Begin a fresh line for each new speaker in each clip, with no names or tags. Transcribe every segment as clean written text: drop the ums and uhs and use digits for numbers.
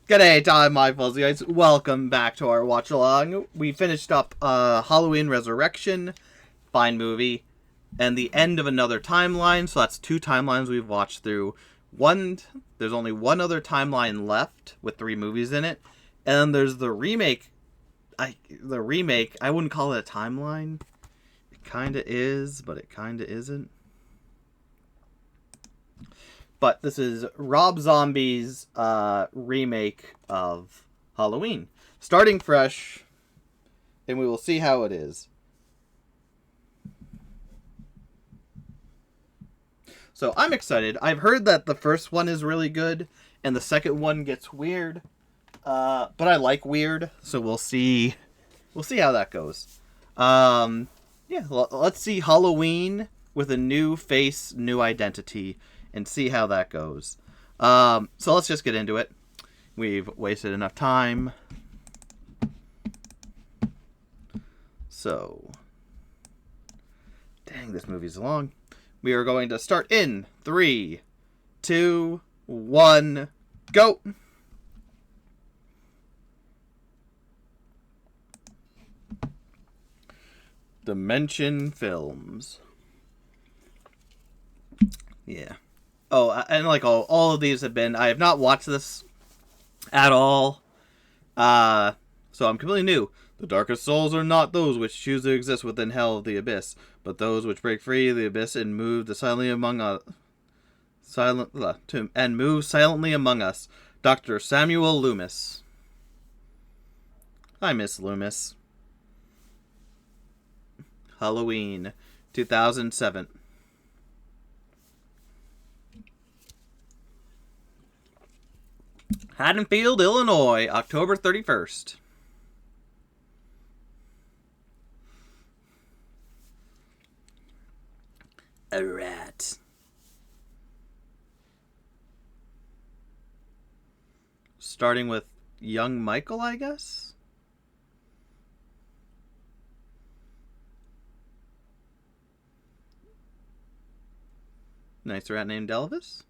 G'day, time my fuzzy guys. Welcome back to our watch along. We finished up Halloween Resurrection, fine movie, and the end of another timeline. So that's two timelines we've watched through. There's only one other timeline left with three movies in it, and then there's the remake. I wouldn't call it a timeline. It kind of is, but it kind of isn't. But this is Rob Zombie's remake of Halloween. Starting fresh, and we will see how it is. So I'm excited. I've heard that the first one is really good, and the second one gets weird. But I like weird, so we'll see. We'll see how that goes. Let's see Halloween with a new face, new identity, and see how that goes. So let's just get into it. We've wasted enough time. So, dang, this movie's long. We are going to start in 3, 2, 1, go! Dimension Films. Yeah. Oh, and like all of these have been, I have not watched this at all. So I'm completely new. The darkest souls are not those which choose to exist within hell of the abyss, but those which break free of the abyss and move silently among us. Dr. Samuel Loomis. Hi, Miss Loomis. Halloween, 2007. Haddonfield, Illinois, October 31st. A rat. Starting with young Michael, I guess? Nice rat named Elvis?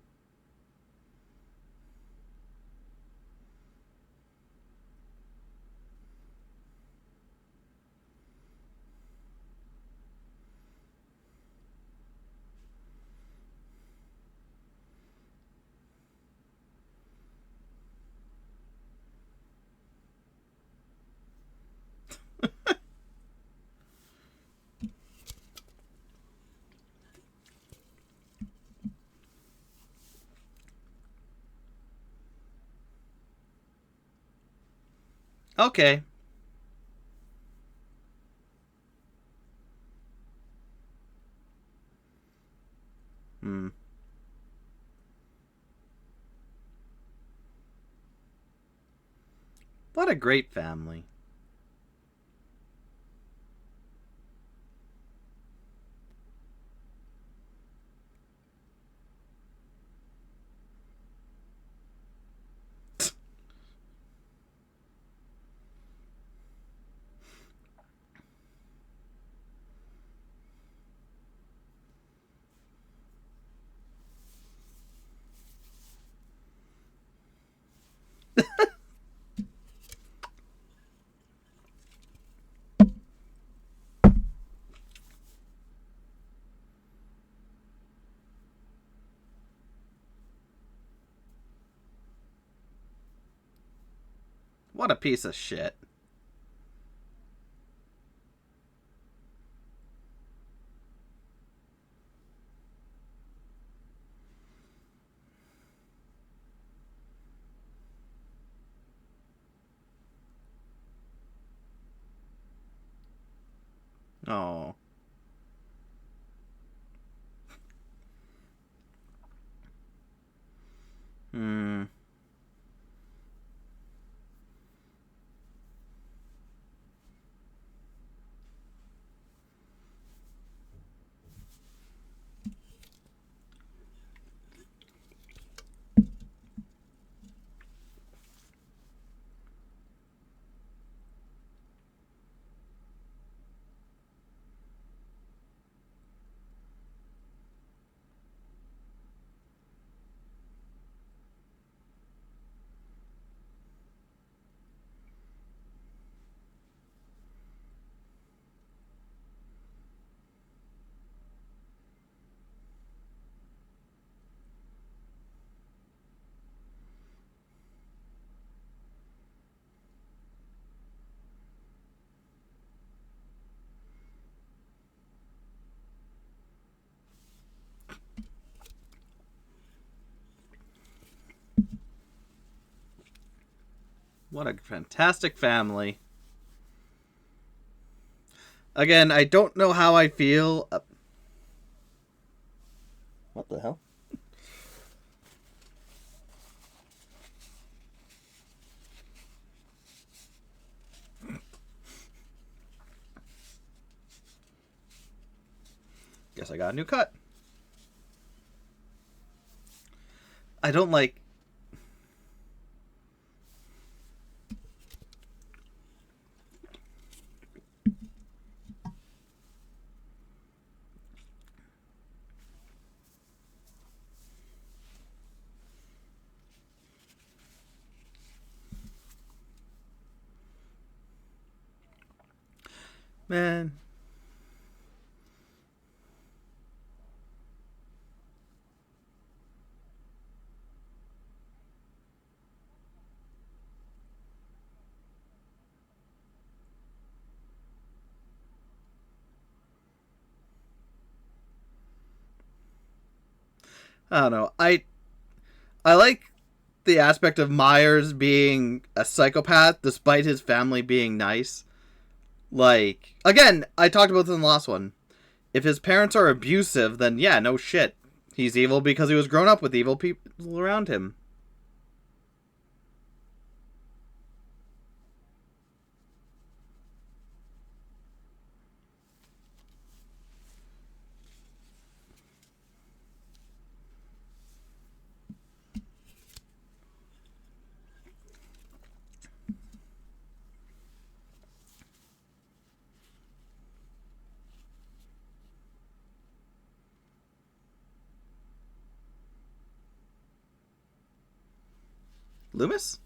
Okay. Hmm. What a great family. What a piece of shit. Oh. Hmm. What a fantastic family. Again, I don't know how I feel. What the hell? Guess I got a new cut. I don't like. Man. I don't know. I like the aspect of Myers being a psychopath despite his family being nice. Like, again, I talked about this in the last one. If his parents are abusive, then yeah, no shit. He's evil because he was grown up with evil people around him. Loomis?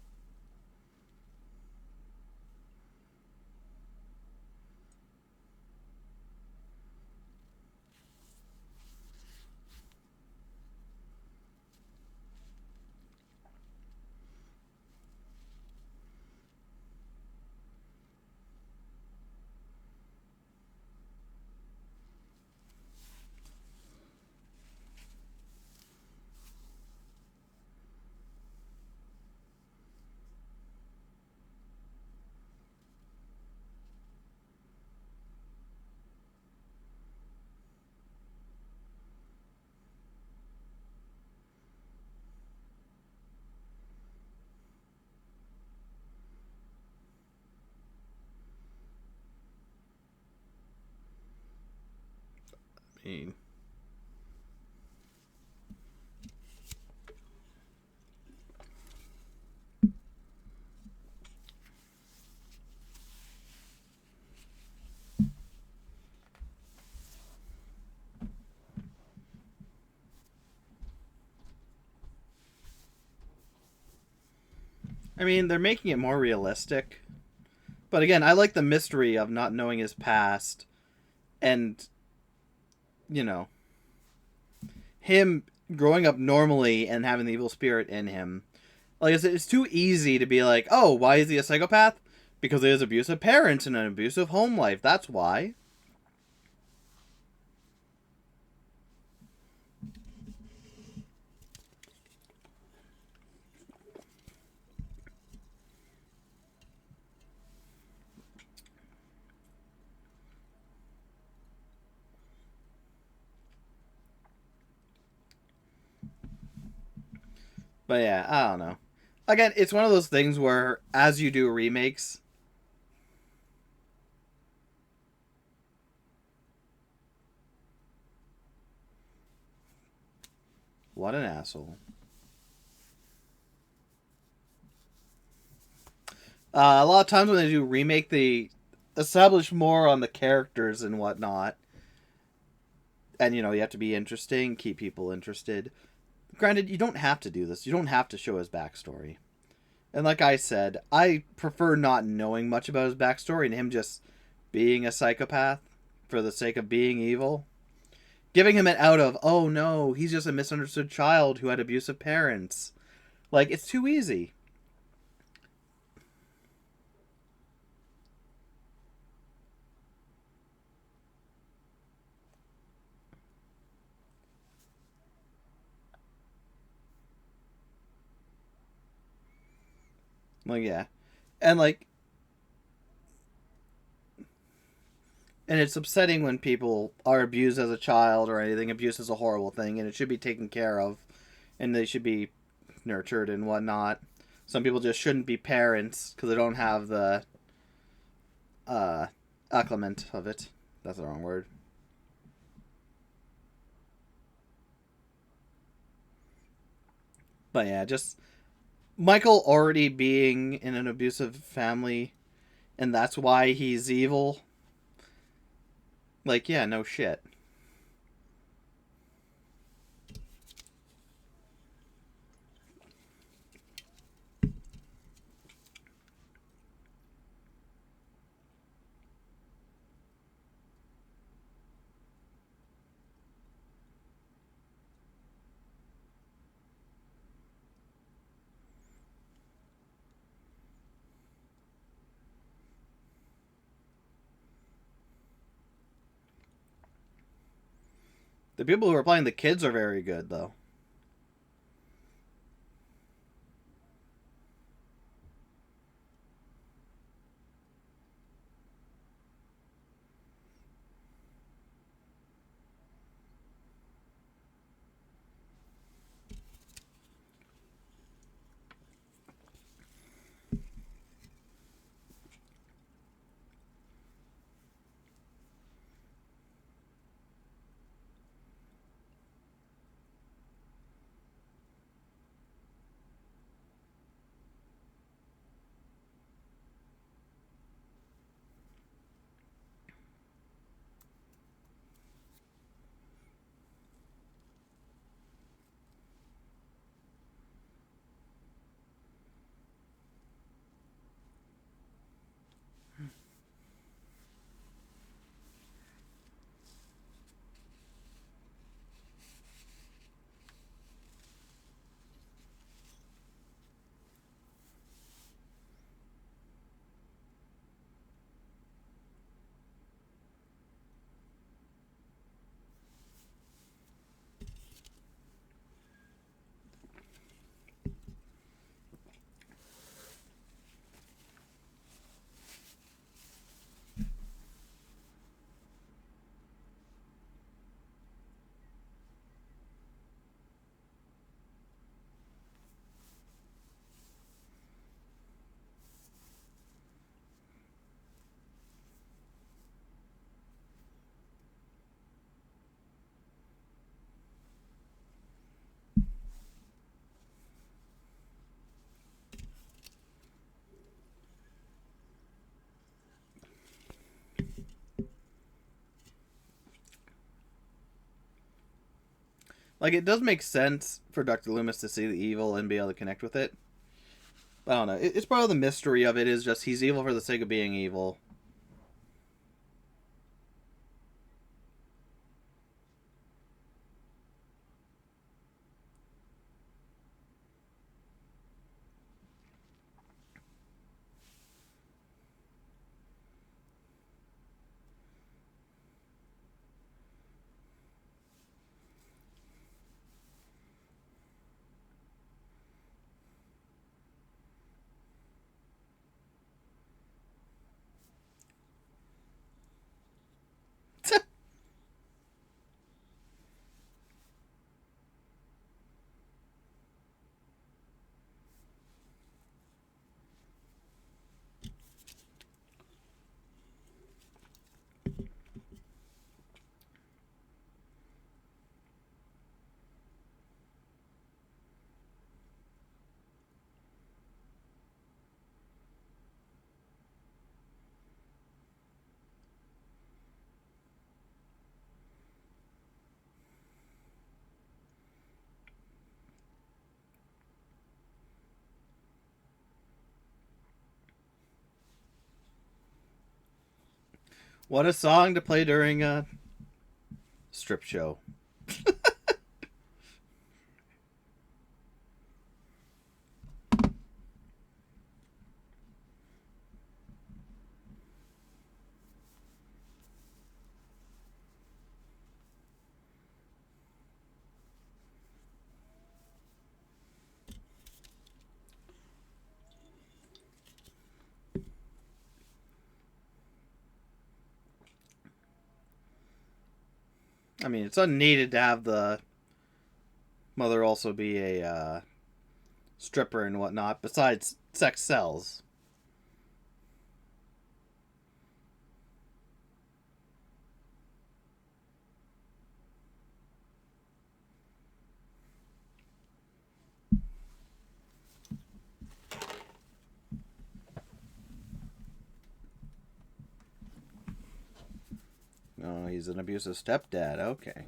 I mean, they're making it more realistic. But again, I like the mystery of not knowing his past and, you know, him growing up normally and having the evil spirit in him. Like, it's too easy to be like, oh, why is he a psychopath? Because he has abusive parents and an abusive home life. That's why. But yeah, I don't know. Again, it's one of those things where as you do remakes, what an asshole. A lot of times when they do remake, they establish more on the characters and whatnot. And, you know, you have to be interesting, keep people interested. Granted, you don't have to do this. You don't have to show his backstory. And like I said, I prefer not knowing much about his backstory and him just being a psychopath for the sake of being evil. Giving him an out of, oh no, he's just a misunderstood child who had abusive parents. Like, it's too easy. Like, yeah. And like, and it's upsetting when people are abused as a child or anything. Abuse is a horrible thing, and it should be taken care of, and they should be nurtured and whatnot. Some people just shouldn't be parents because they don't have the uh, acclimate of it. That's the wrong word. But yeah, just Michael already being in an abusive family, and that's why he's evil. Like, yeah, no shit. The people who are playing the kids are very good, though. Like, it does make sense for Dr. Loomis to see the evil and be able to connect with it. But I don't know. It's part of the mystery of it is just he's evil for the sake of being evil. What a song to play during a strip show. I mean, it's unneeded to have the mother also be a stripper and whatnot. Besides, sex sells. Oh, he's an abusive stepdad. Okay.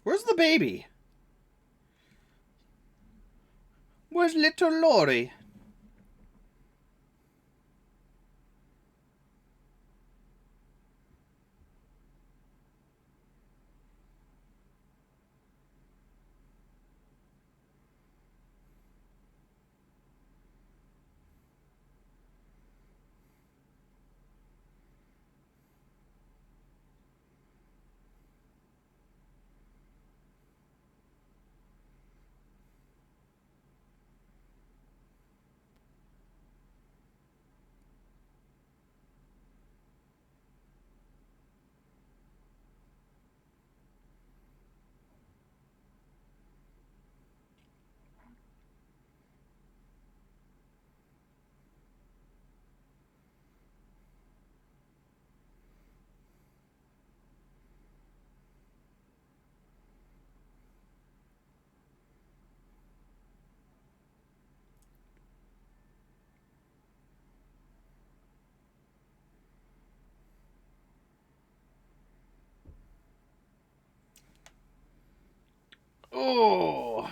Where's the baby? Where's little Lori? Oh.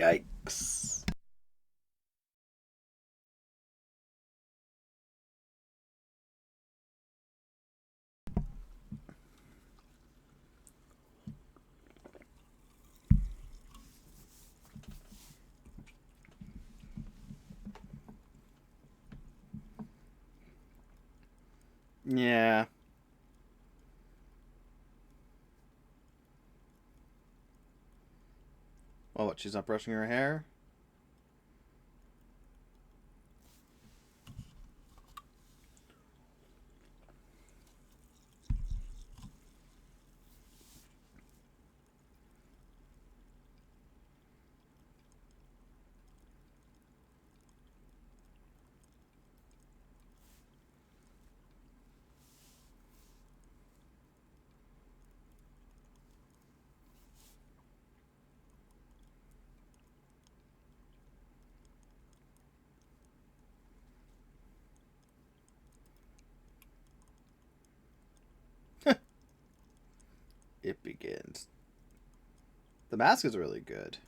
Yikes. Yeah. Oh, what? She's not brushing her hair? It begins. The mask is really good.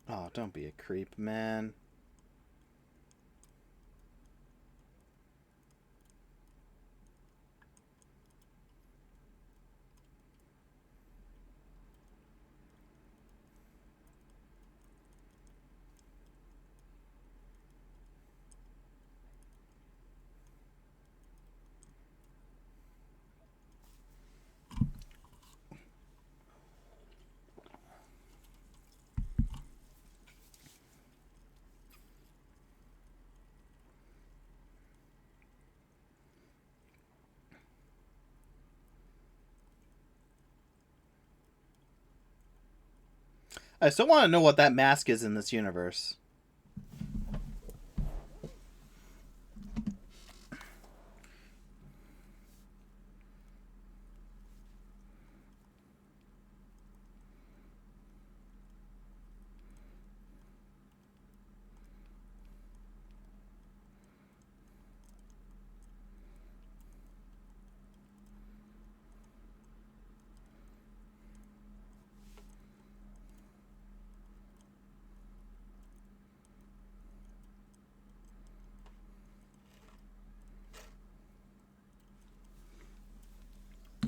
Oh, don't be a creep, man. I still want to know what that mask is in this universe.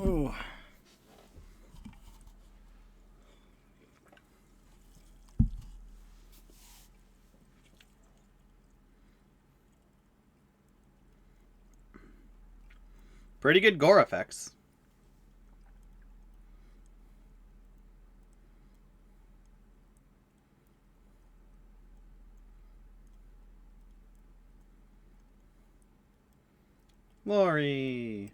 Ooh. Pretty good gore effects. Lori.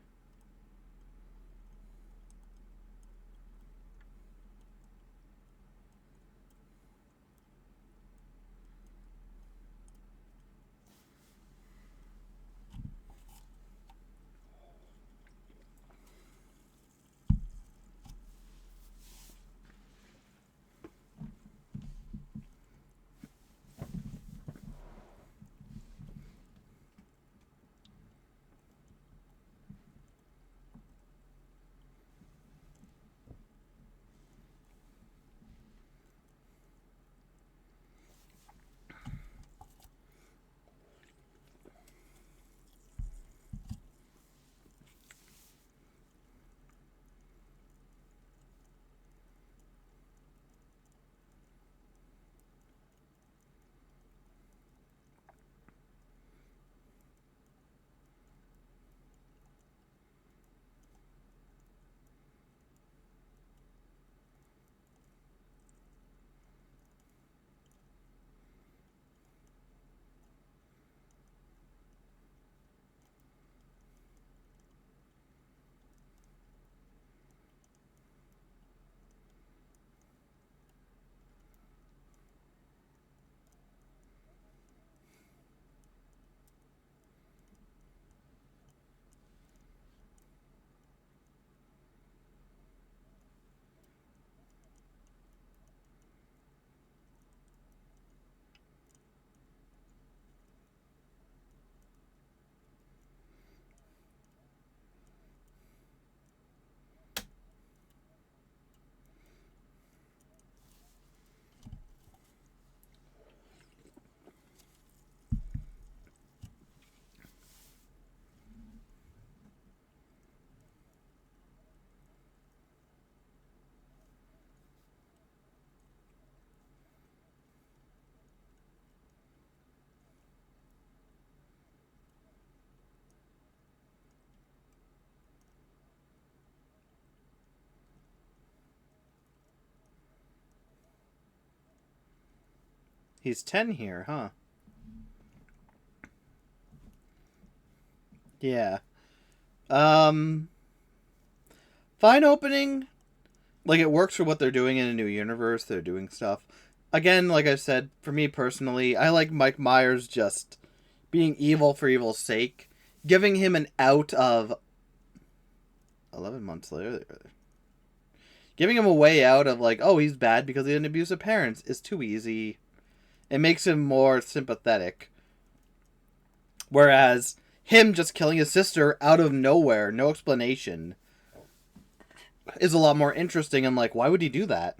He's 10 here, huh? Yeah. Fine opening. Like, it works for what they're doing in a new universe. They're doing stuff. Again, like I said, for me personally, I like Mike Myers just being evil for evil's sake. Giving him an out of 11 months later. Giving him a way out of, like, oh, he's bad because he had abusive parents is too easy. It makes him more sympathetic. Whereas him just killing his sister out of nowhere, no explanation, is a lot more interesting. And, like, why would he do that?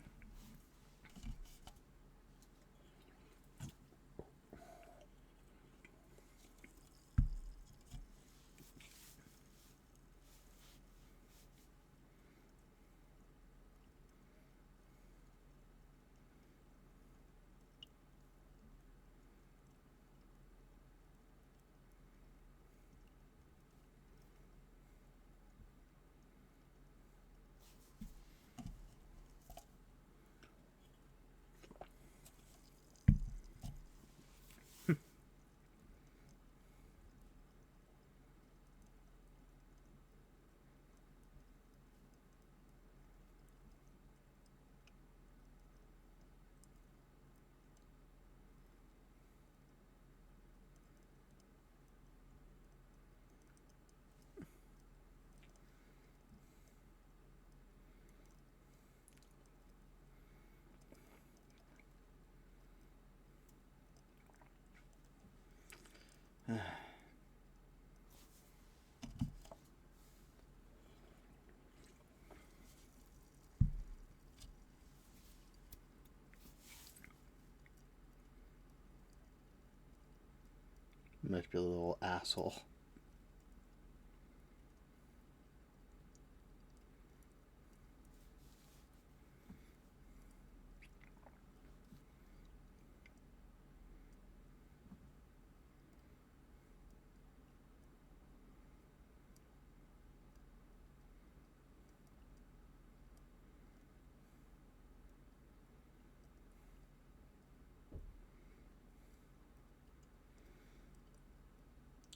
Must be a little asshole.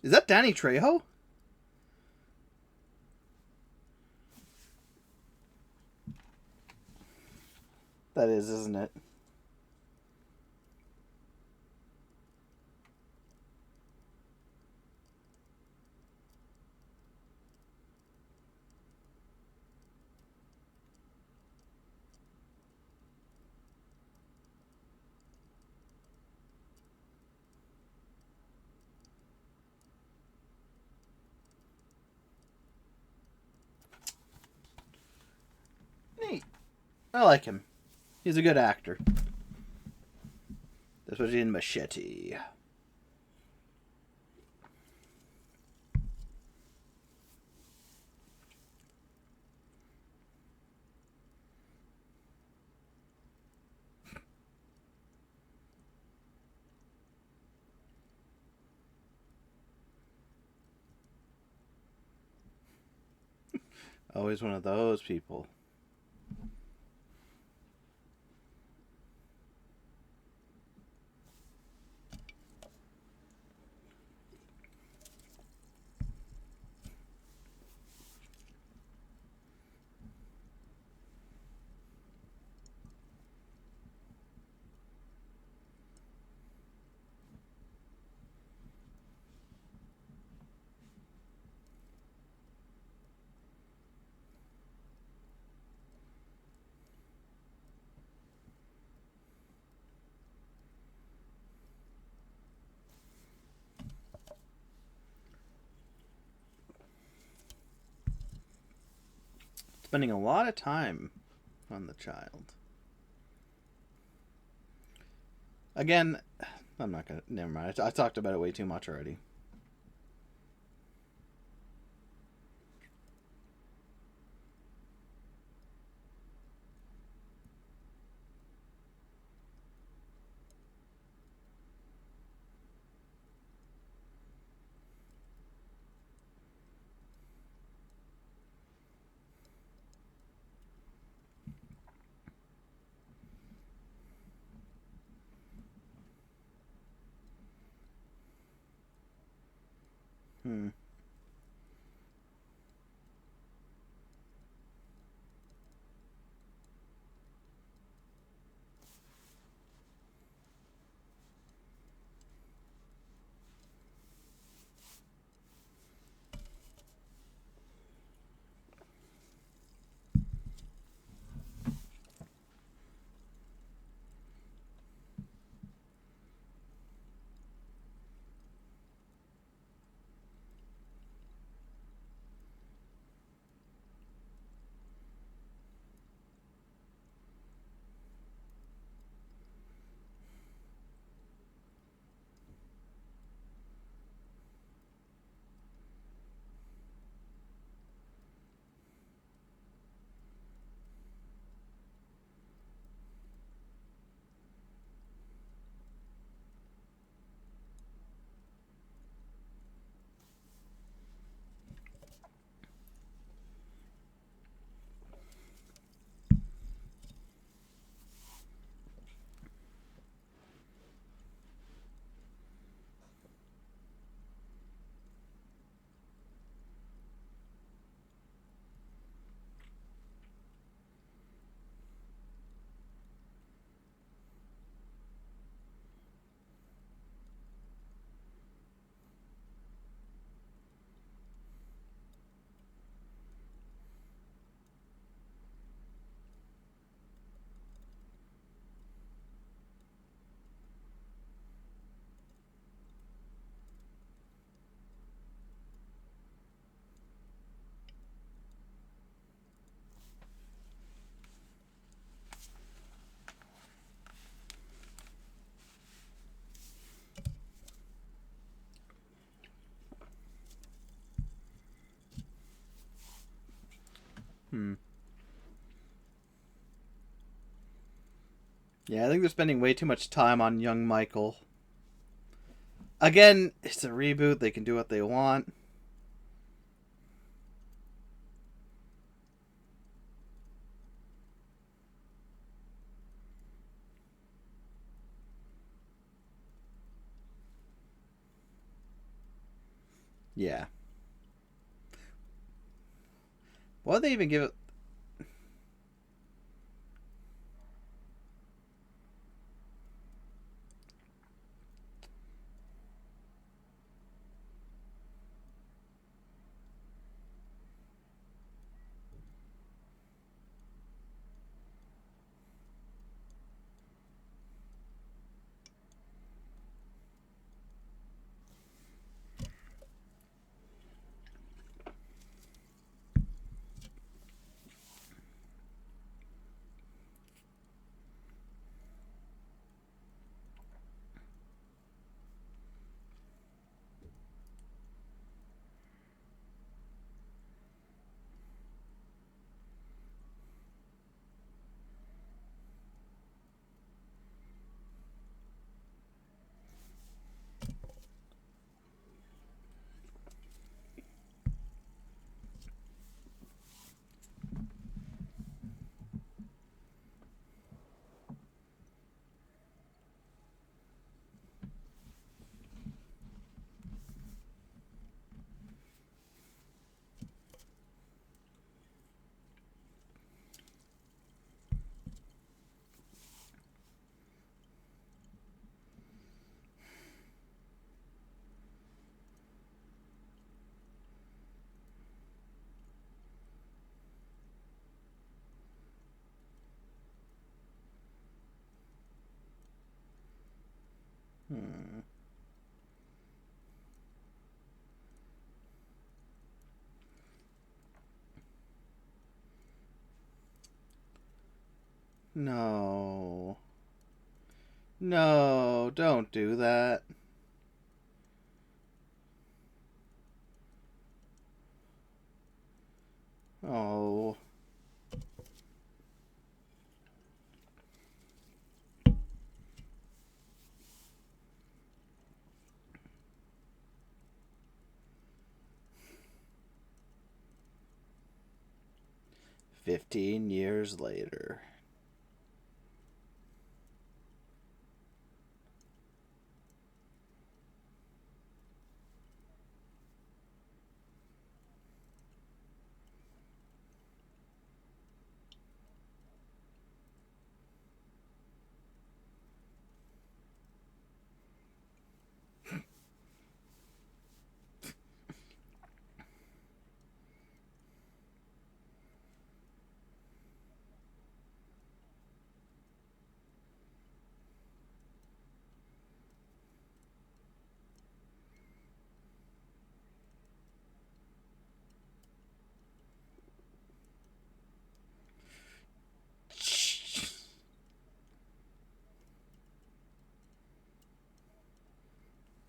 Is that Danny Trejo? That is, isn't it? Neat. I like him. He's a good actor. Especially in Machete. Always one of those people. Spending a lot of time on the child. Again, I'm not gonna. Never mind. I talked about it way too much already. Hmm. Hmm. Yeah, I think they're spending way too much time on young Michael. Again, it's a reboot. They can do what they want. Yeah. Why would they even give it? Hmm. No. No, don't do that. Oh. 15 years later.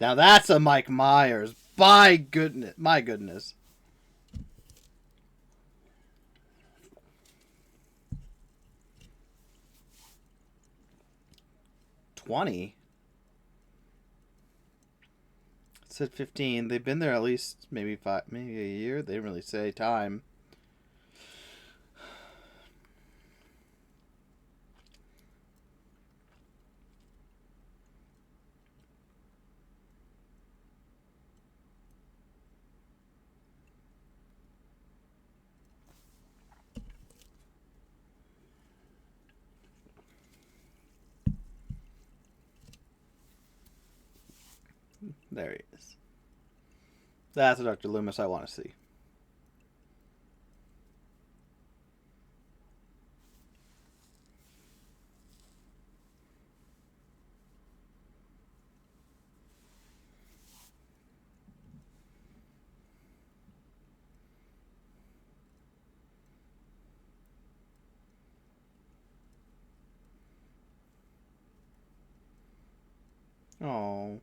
Now that's a Mike Myers. My goodness. My goodness. $20. It said 15. They've been there at least maybe a year. They didn't really say time. There he is. That's a Dr. Loomis I want to see. Oh.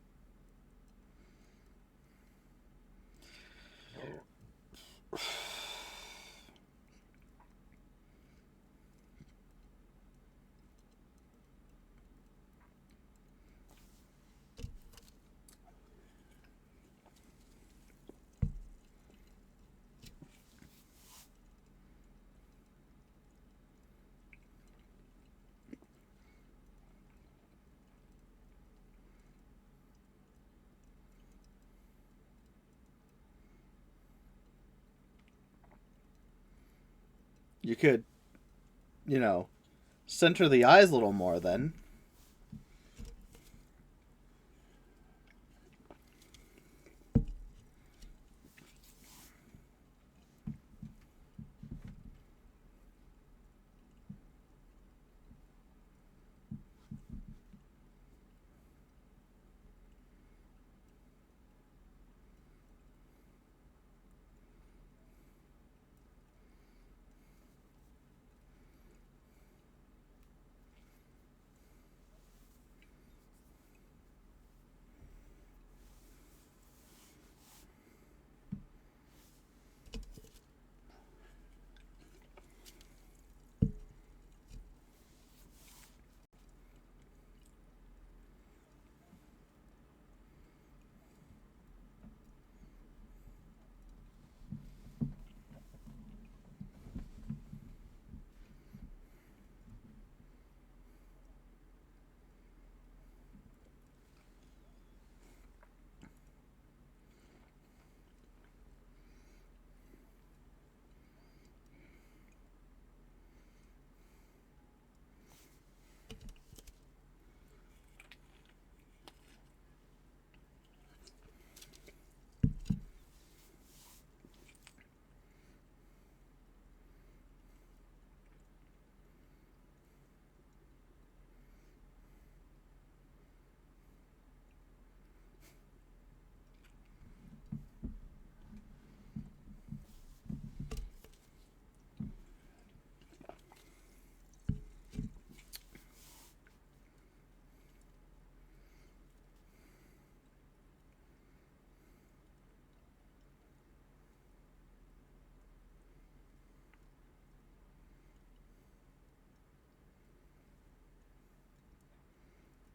You could, center the eyes a little more then.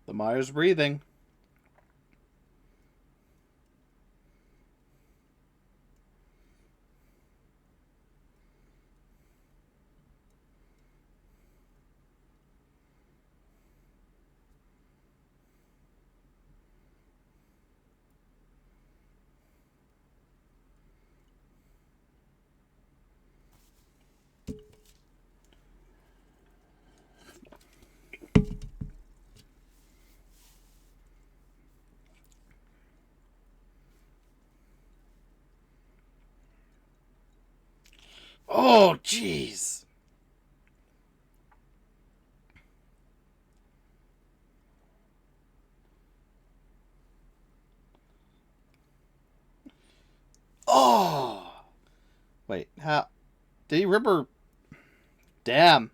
The Myers breathing. Oh, jeez. Oh. Wait, how? Did he rip her? Damn.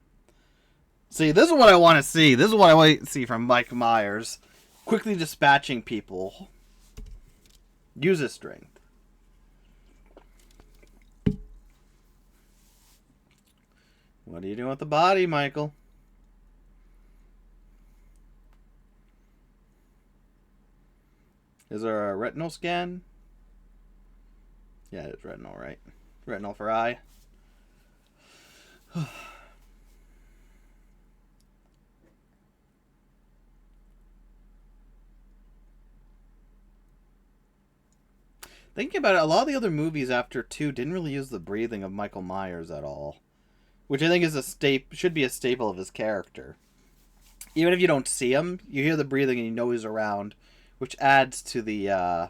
See, this is what I want to see. This is what I want to see from Mike Myers. Quickly dispatching people. Use his strength. What are you doing with the body, Michael? Is there a retinal scan? Yeah, it's retinal, right? Retinal for eye. Thinking about it, a lot of the other movies after 2 didn't really use the breathing of Michael Myers at all, which I think is should be a staple of his character. Even if you don't see him, you hear the breathing and you know he's around, which adds to the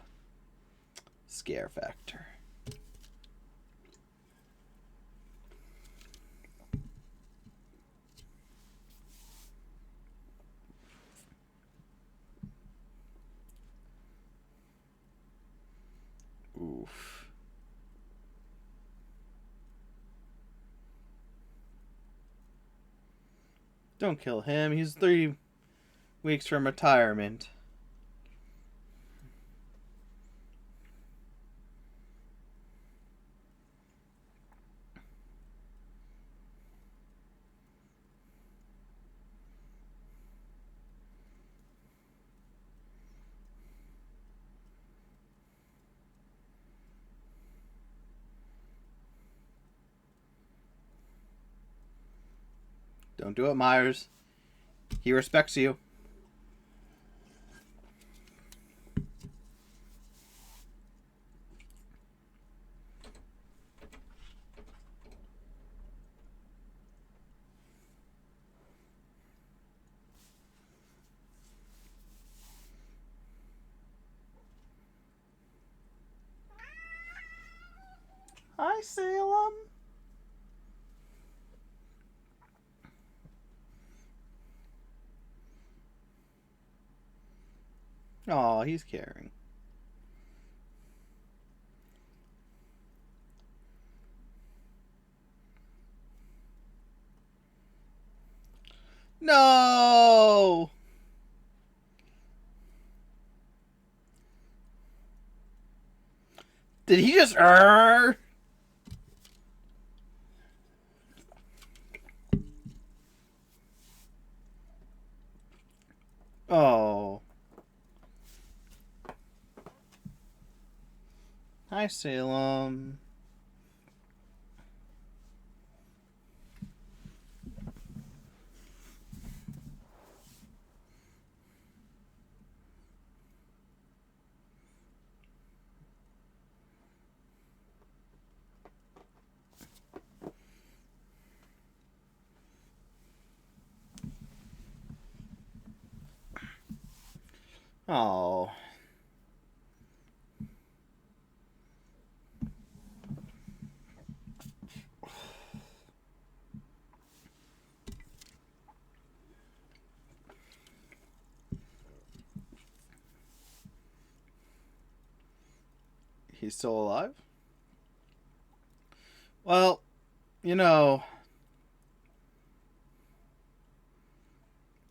scare factor. Oof. Don't kill him. He's 3 weeks from retirement. Don't do it, Myers. He respects you. Hi, Salem. Oh, he's caring. No! Did he just Oh. Hi, Salem. Oh. He's still alive? Well, you know.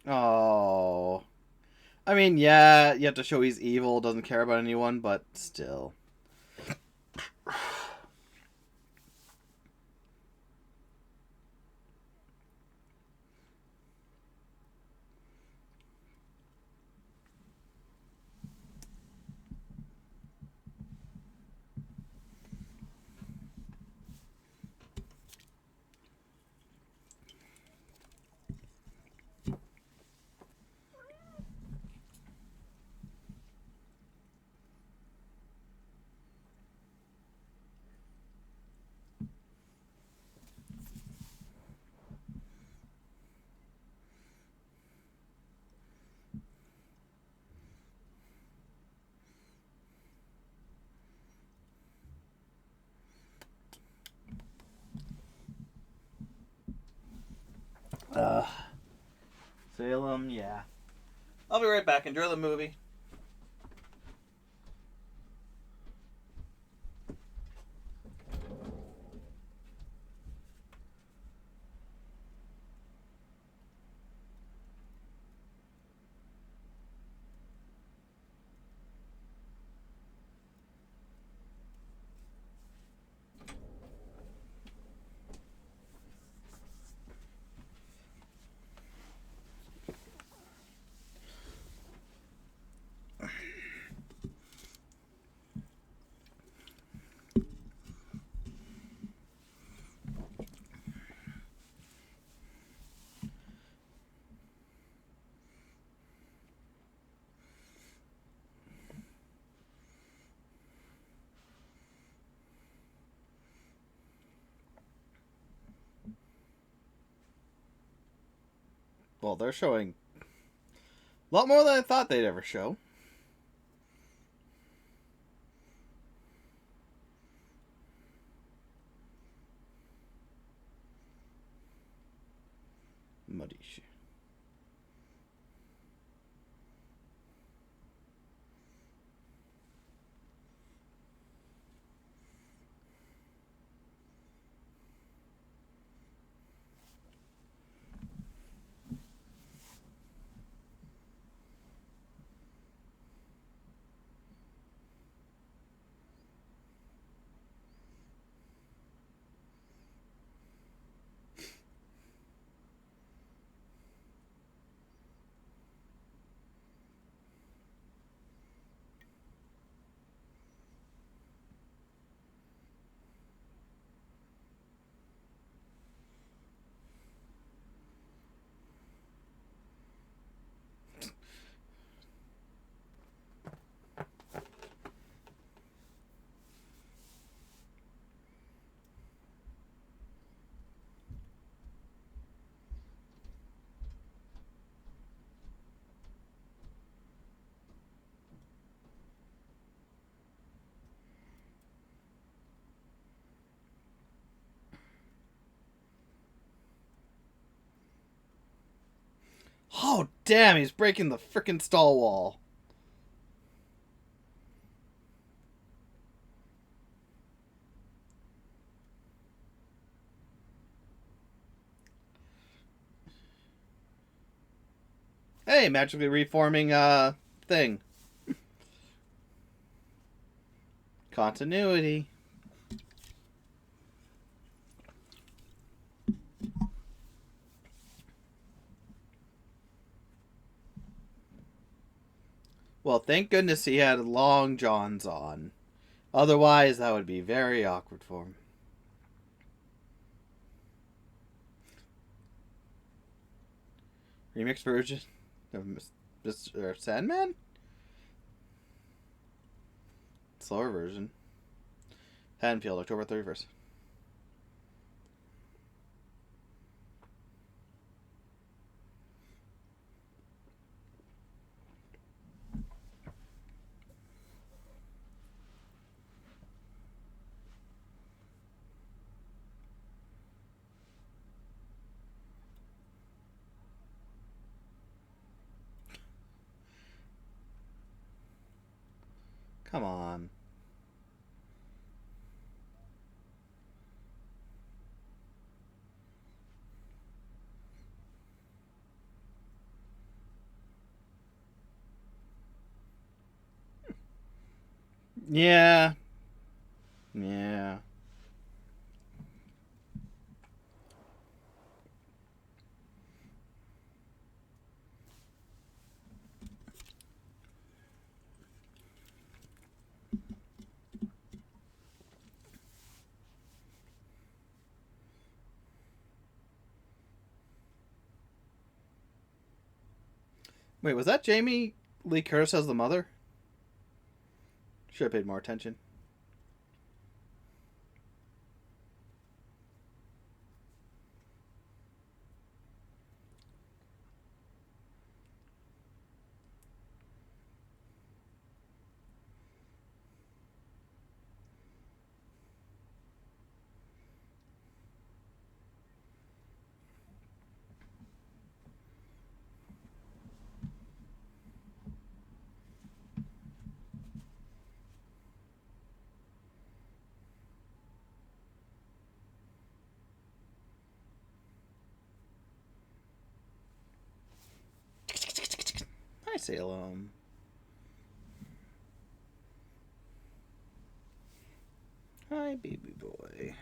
Oh. I mean, yeah, you have to show he's evil, doesn't care about anyone, but still. Salem, yeah. I'll be right back. Enjoy the movie. Well, they're showing a lot more than I thought they'd ever show. Muddy shit. Oh, damn, he's breaking the frickin' stall wall. Hey, magically reforming, thing. Continuity. Well, thank goodness he had long johns on. Otherwise, that would be very awkward for him. Remix version of Mr. Sandman? Slower version. Haddonfield, October 31st. Come on. Yeah. Yeah. Wait, was that Jamie Lee Curtis as the mother? Should have paid more attention. Hi, Salem. Hi, baby boy.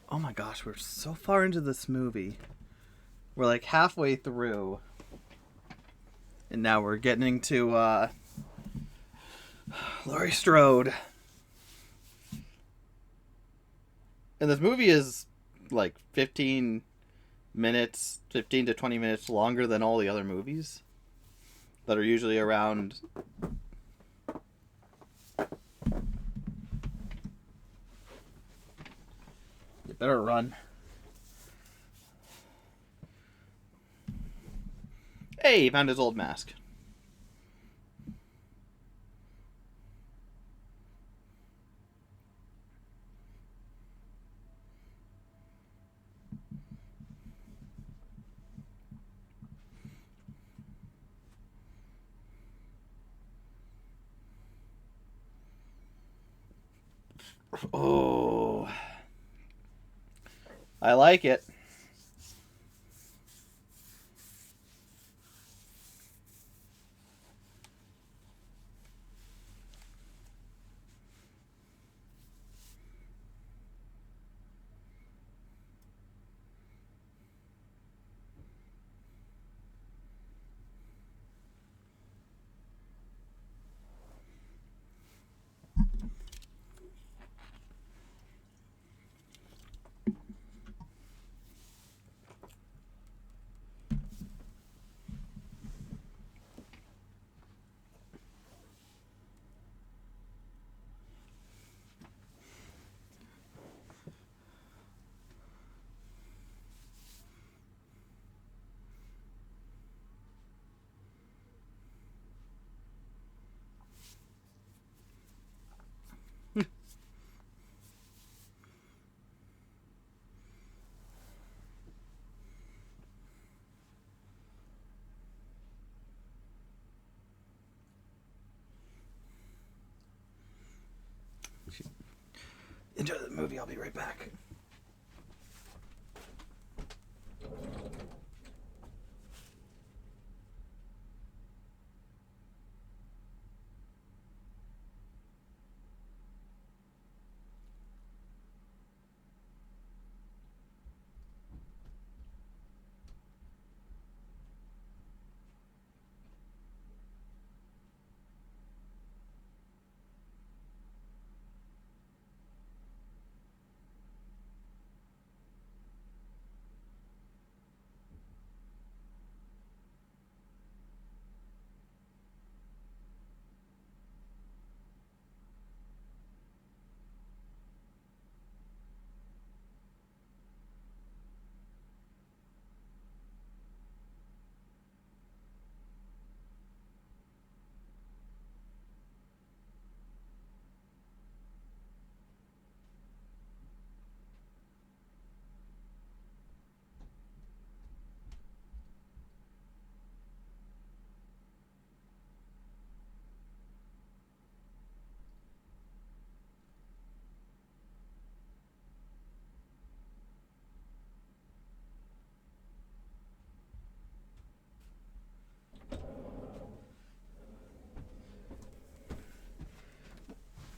Oh my gosh, we're so far into this movie. We're like halfway through. And now we're getting to, Laurie Strode. And this movie is like 15 to 20 minutes longer than all the other movies that are usually around Better run. Hey, he found his old mask. Oh, I like it. Enjoy the movie. I'll be right back.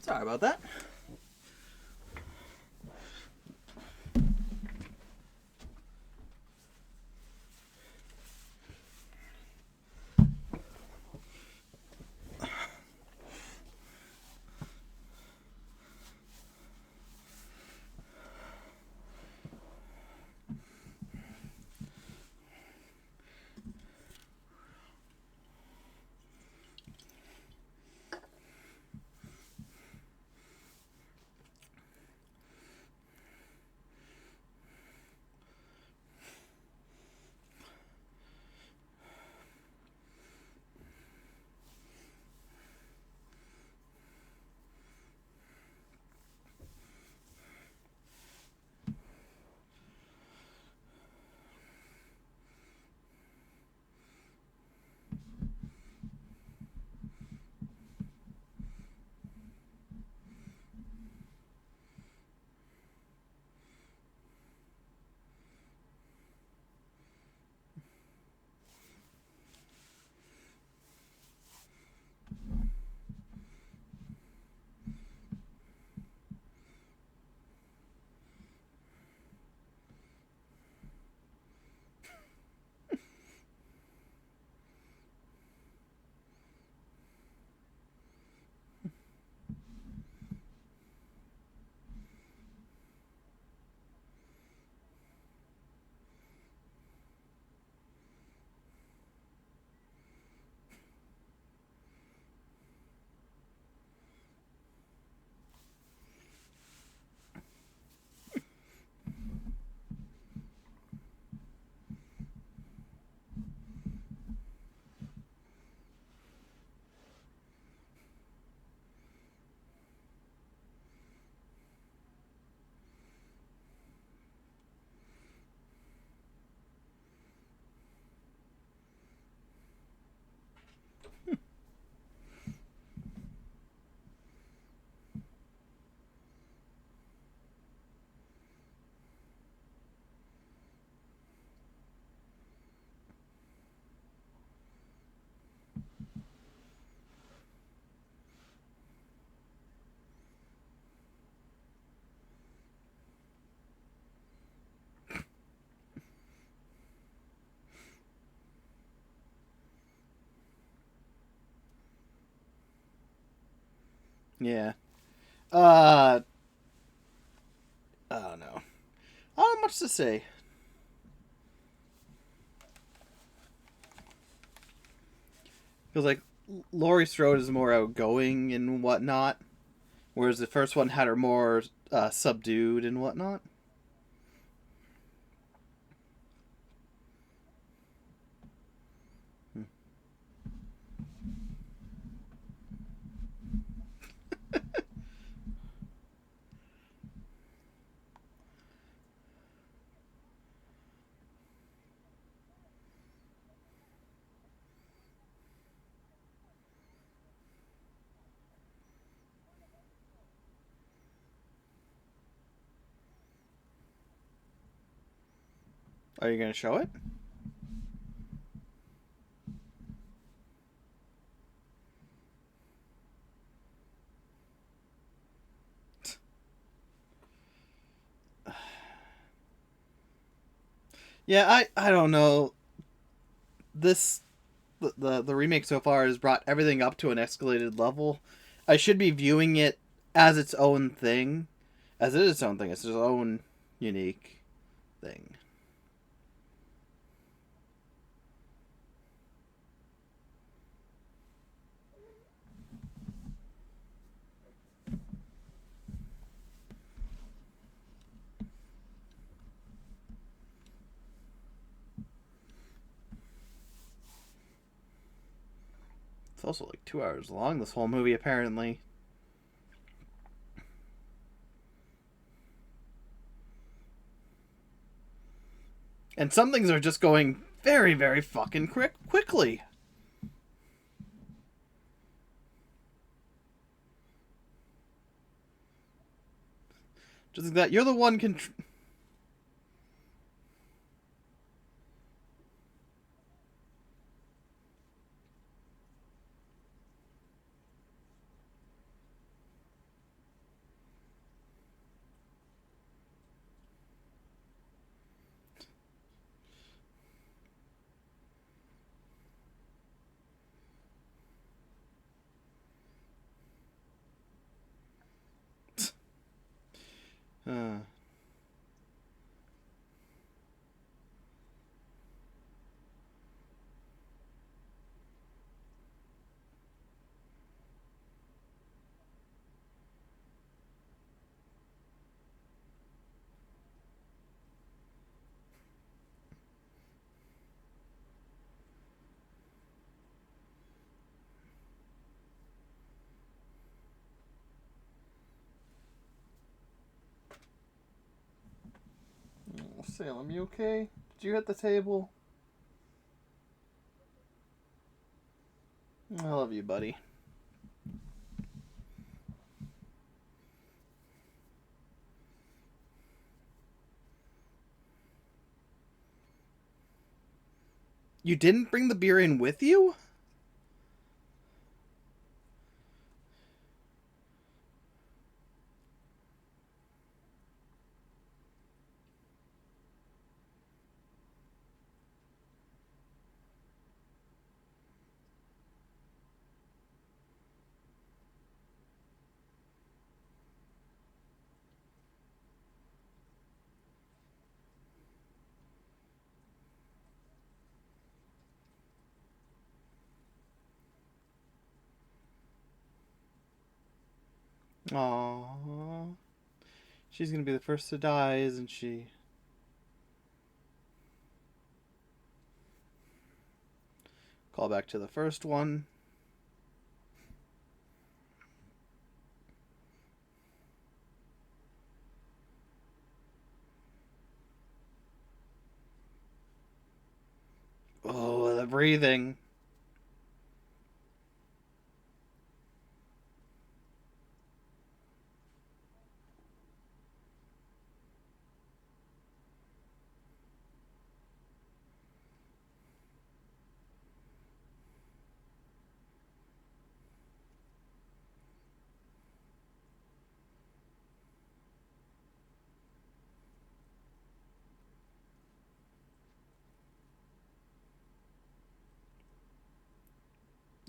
Sorry about that. Yeah. I don't know. I don't have much to say. Because, like, Laurie Strode is more outgoing and whatnot, whereas the first one had her more subdued and whatnot. Are you going to show it? Yeah, I don't know. This the remake so far has brought everything up to an escalated level. I should be viewing it as its own thing, as it is its own thing. It's its own unique thing. It's also like 2 hours long. This whole movie apparently. And some things are just going very, very fucking quickly. Just like that. You're the one uh, Salem, you okay? Did you hit the table? I love you, buddy. You didn't bring the beer in with you? Aww. She's gonna be the first to die, isn't she? Call back to the first one. Oh, the breathing.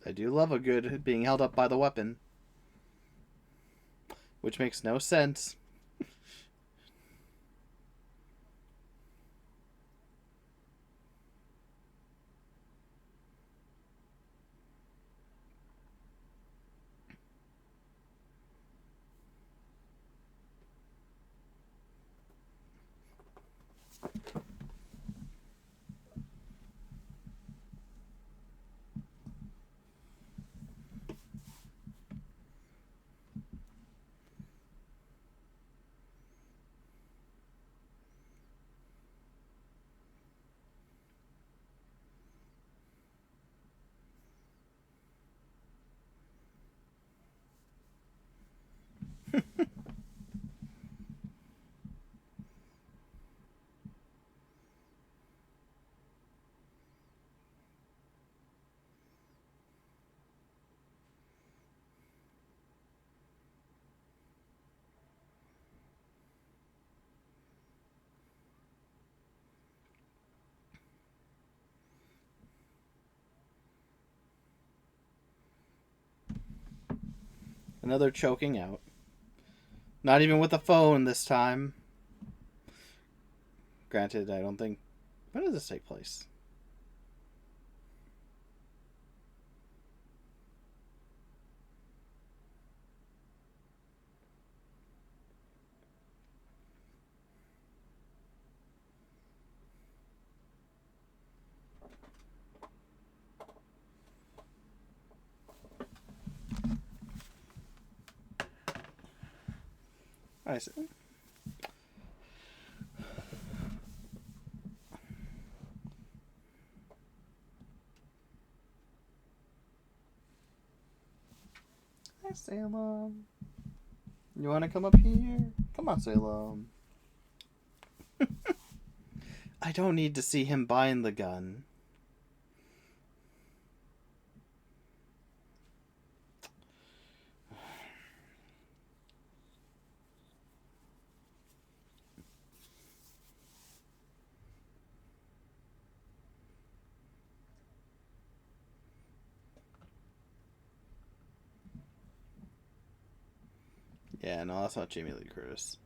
I do love a good being held up by the weapon. Which makes no sense. Another choking out. Not even with a phone this time. Granted, I don't think... When does this take place? I see. Hi, Salem. You want to come up here? Come on, Salem. I don't need to see him buying the gun. Yeah, no, that's not Jamie Lee Curtis.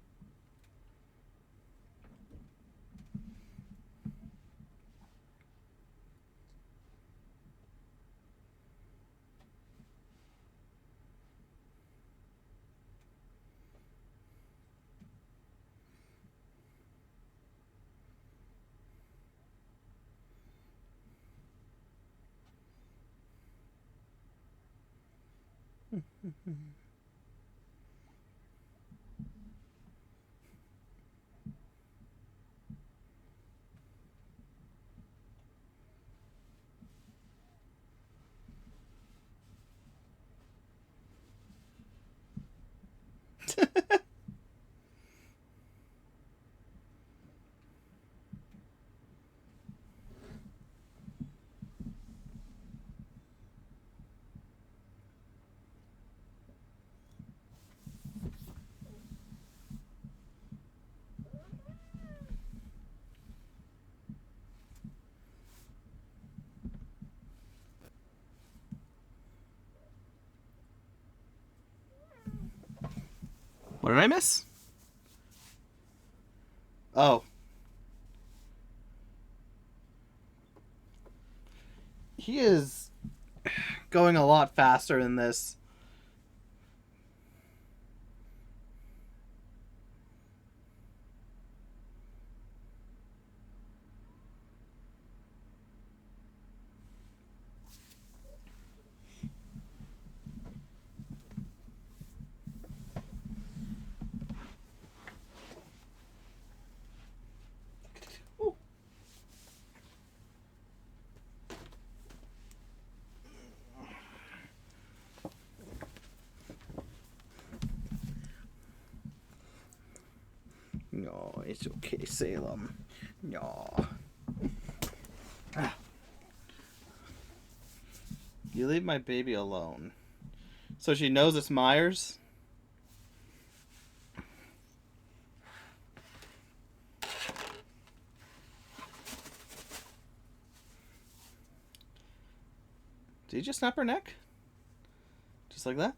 What did I miss? Oh. He is going a lot faster in this. No, it's okay, Salem. No. You leave my baby alone. So she knows it's Myers? Did he just snap her neck? Just like that?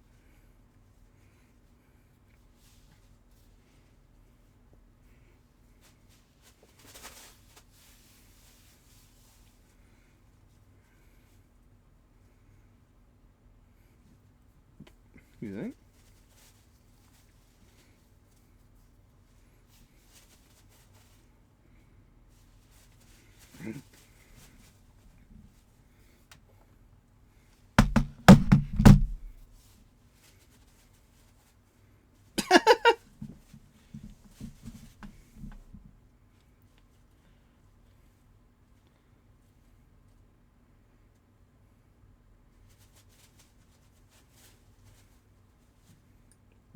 You think?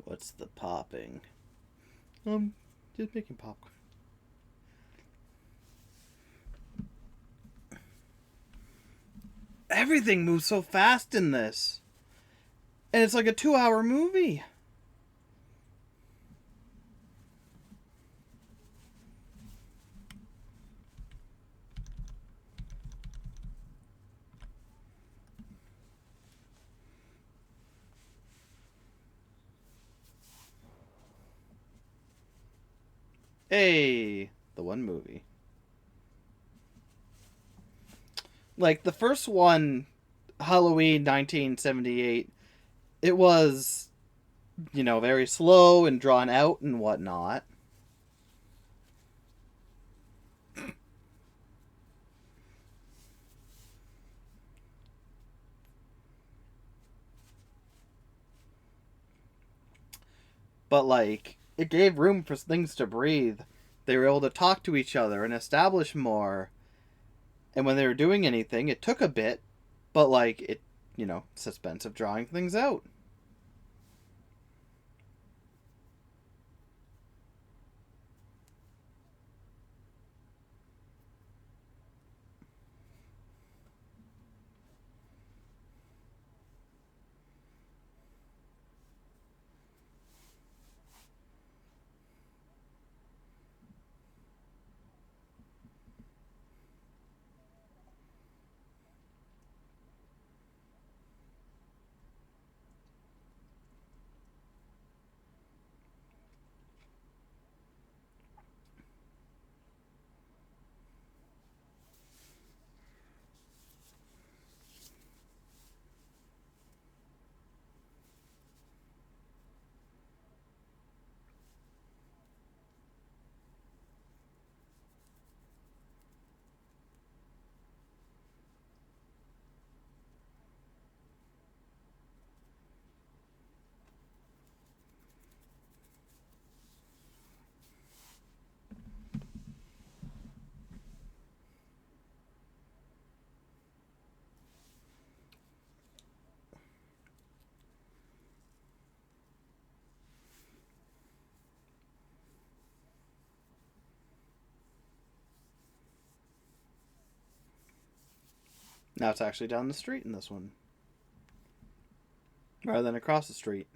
What's the popping? Just making popcorn. Everything moves so fast in this. And it's like a 2-hour movie. Hey, the one movie. Like the first one, Halloween 1978, it was, very slow and drawn out and whatnot. But, like, it gave room for things to breathe. They were able to talk to each other and establish more. And when they were doing anything, it took a bit, but, like, suspense of drawing things out. Now it's actually down the street in this one, rather than across the street.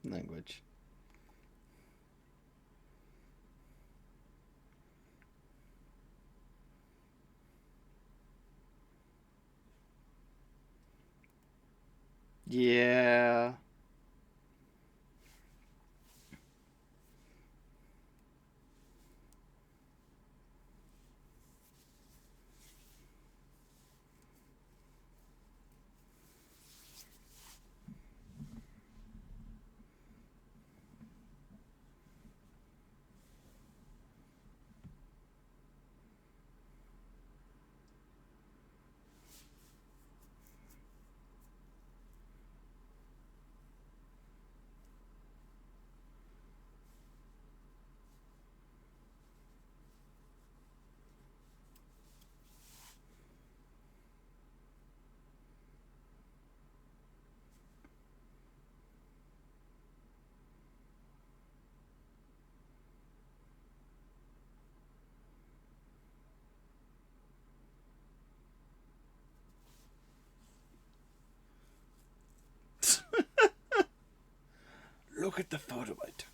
Language. Yeah. look at the photo I took.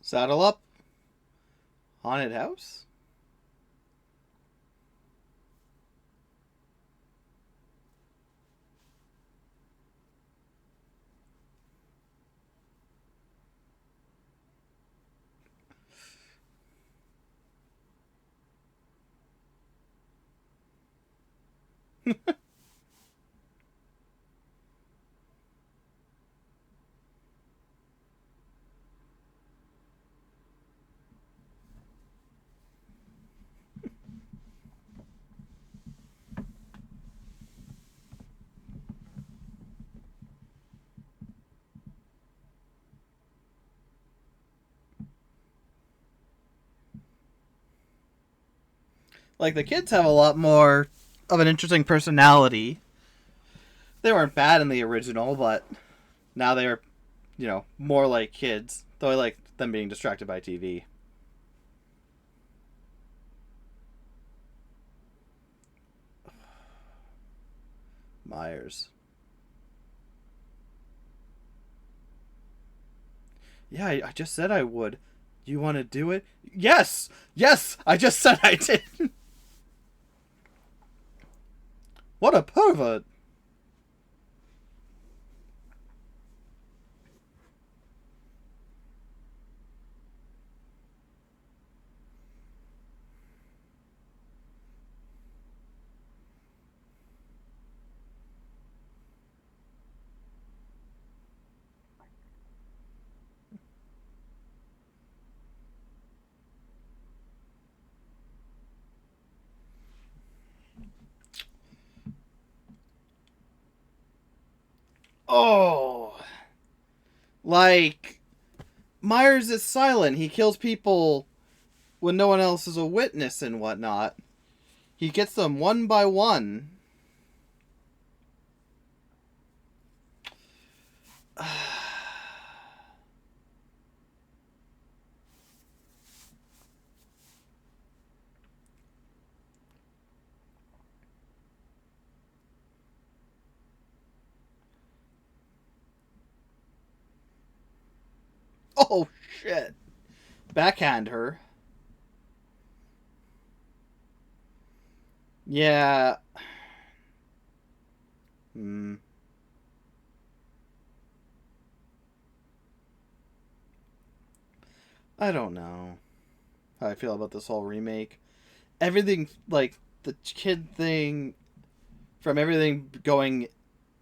Saddle up. Haunted house? Like, the kids have a lot more of an interesting personality. They weren't bad in the original, but now they're, more like kids. Though I like them being distracted by TV. Myers. Yeah, I just said I would. You want to do it? Yes! Yes! I just said I did! What a pervert! Oh! Like, Myers is silent. He kills people when no one else is a witness and whatnot. He gets them one by one. Oh, shit. Backhand her. Yeah. I don't know how I feel about this whole remake. Everything, like, the kid thing, from everything going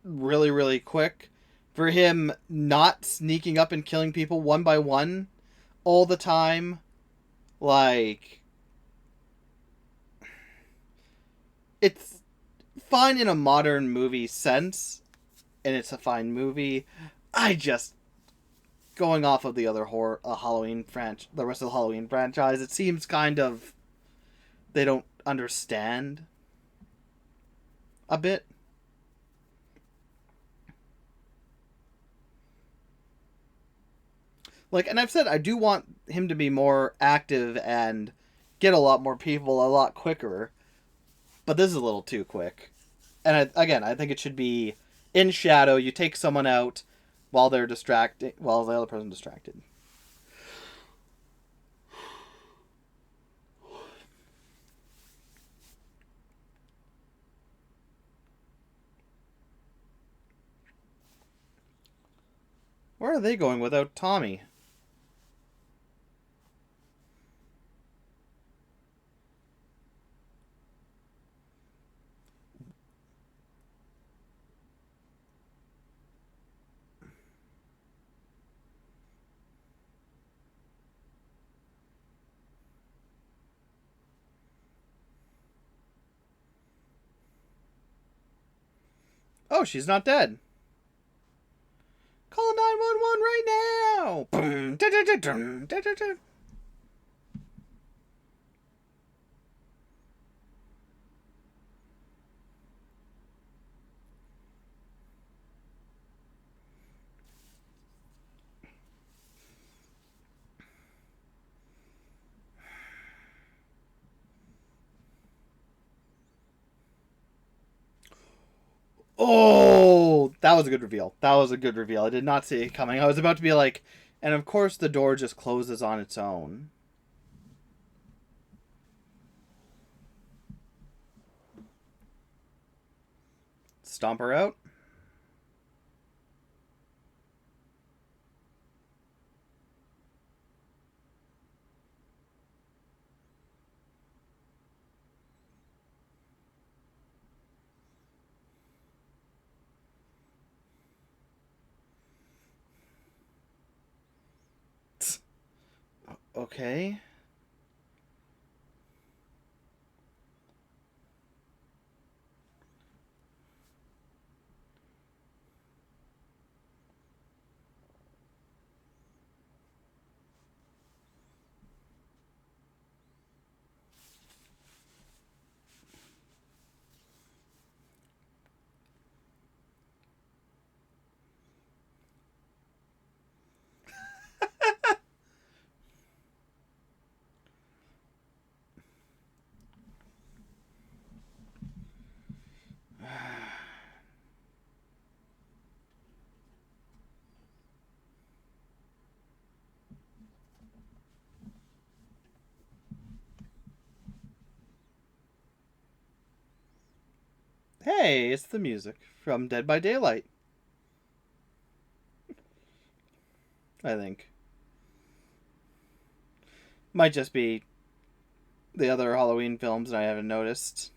really, really quick, for him not sneaking up and killing people one by one all the time, like, it's fine in a modern movie sense, and it's a fine movie. I just, going off of the other the rest of the Halloween franchise, it seems kind of they don't understand a bit. Like, and I've said I do want him to be more active and get a lot more people a lot quicker, but this is a little too quick. And again, I think it should be in shadow. You take someone out while they're distracted, while the other person's distracted. Where are they going without Tommy? Oh, she's not dead. Call 911 right now! Boom! Da-da-da-dum, Oh, that was a good reveal. That was a good reveal. I did not see it coming. I was about to be like, and of course the door just closes on its own. Stomp her out. Okay. Hey, it's the music from Dead by Daylight. I think. Might just be the other Halloween films and I haven't noticed.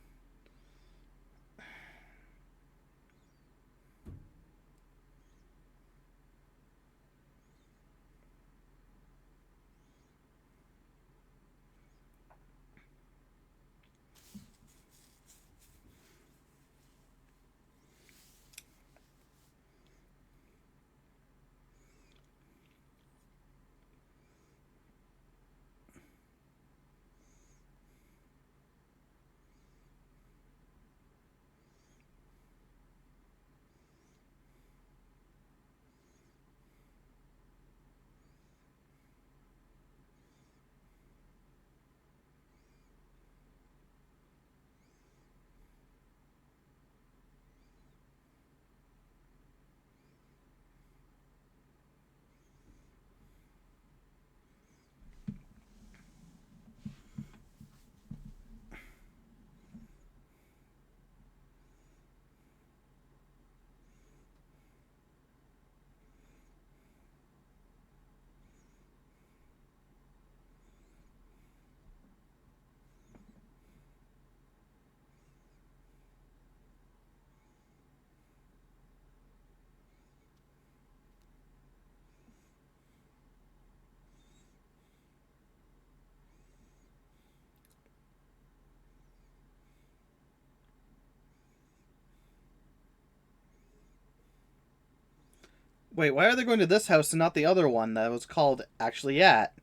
Wait, why are they going to this house and not the other one that was called actually at?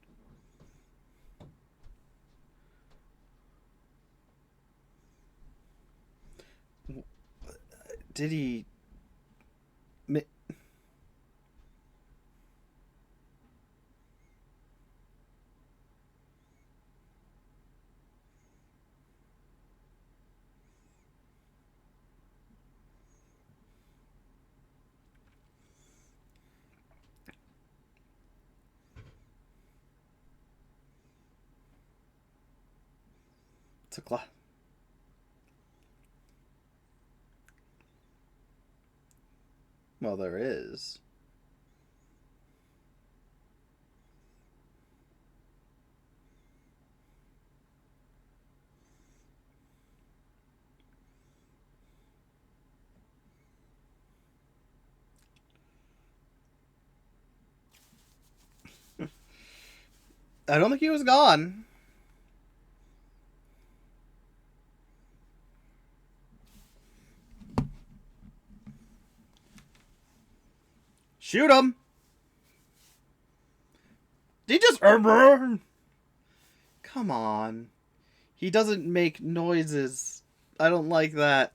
Did he. It's a clock. Well, there is. I don't think he was gone. Shoot him! He just... Come on. He doesn't make noises. I don't like that.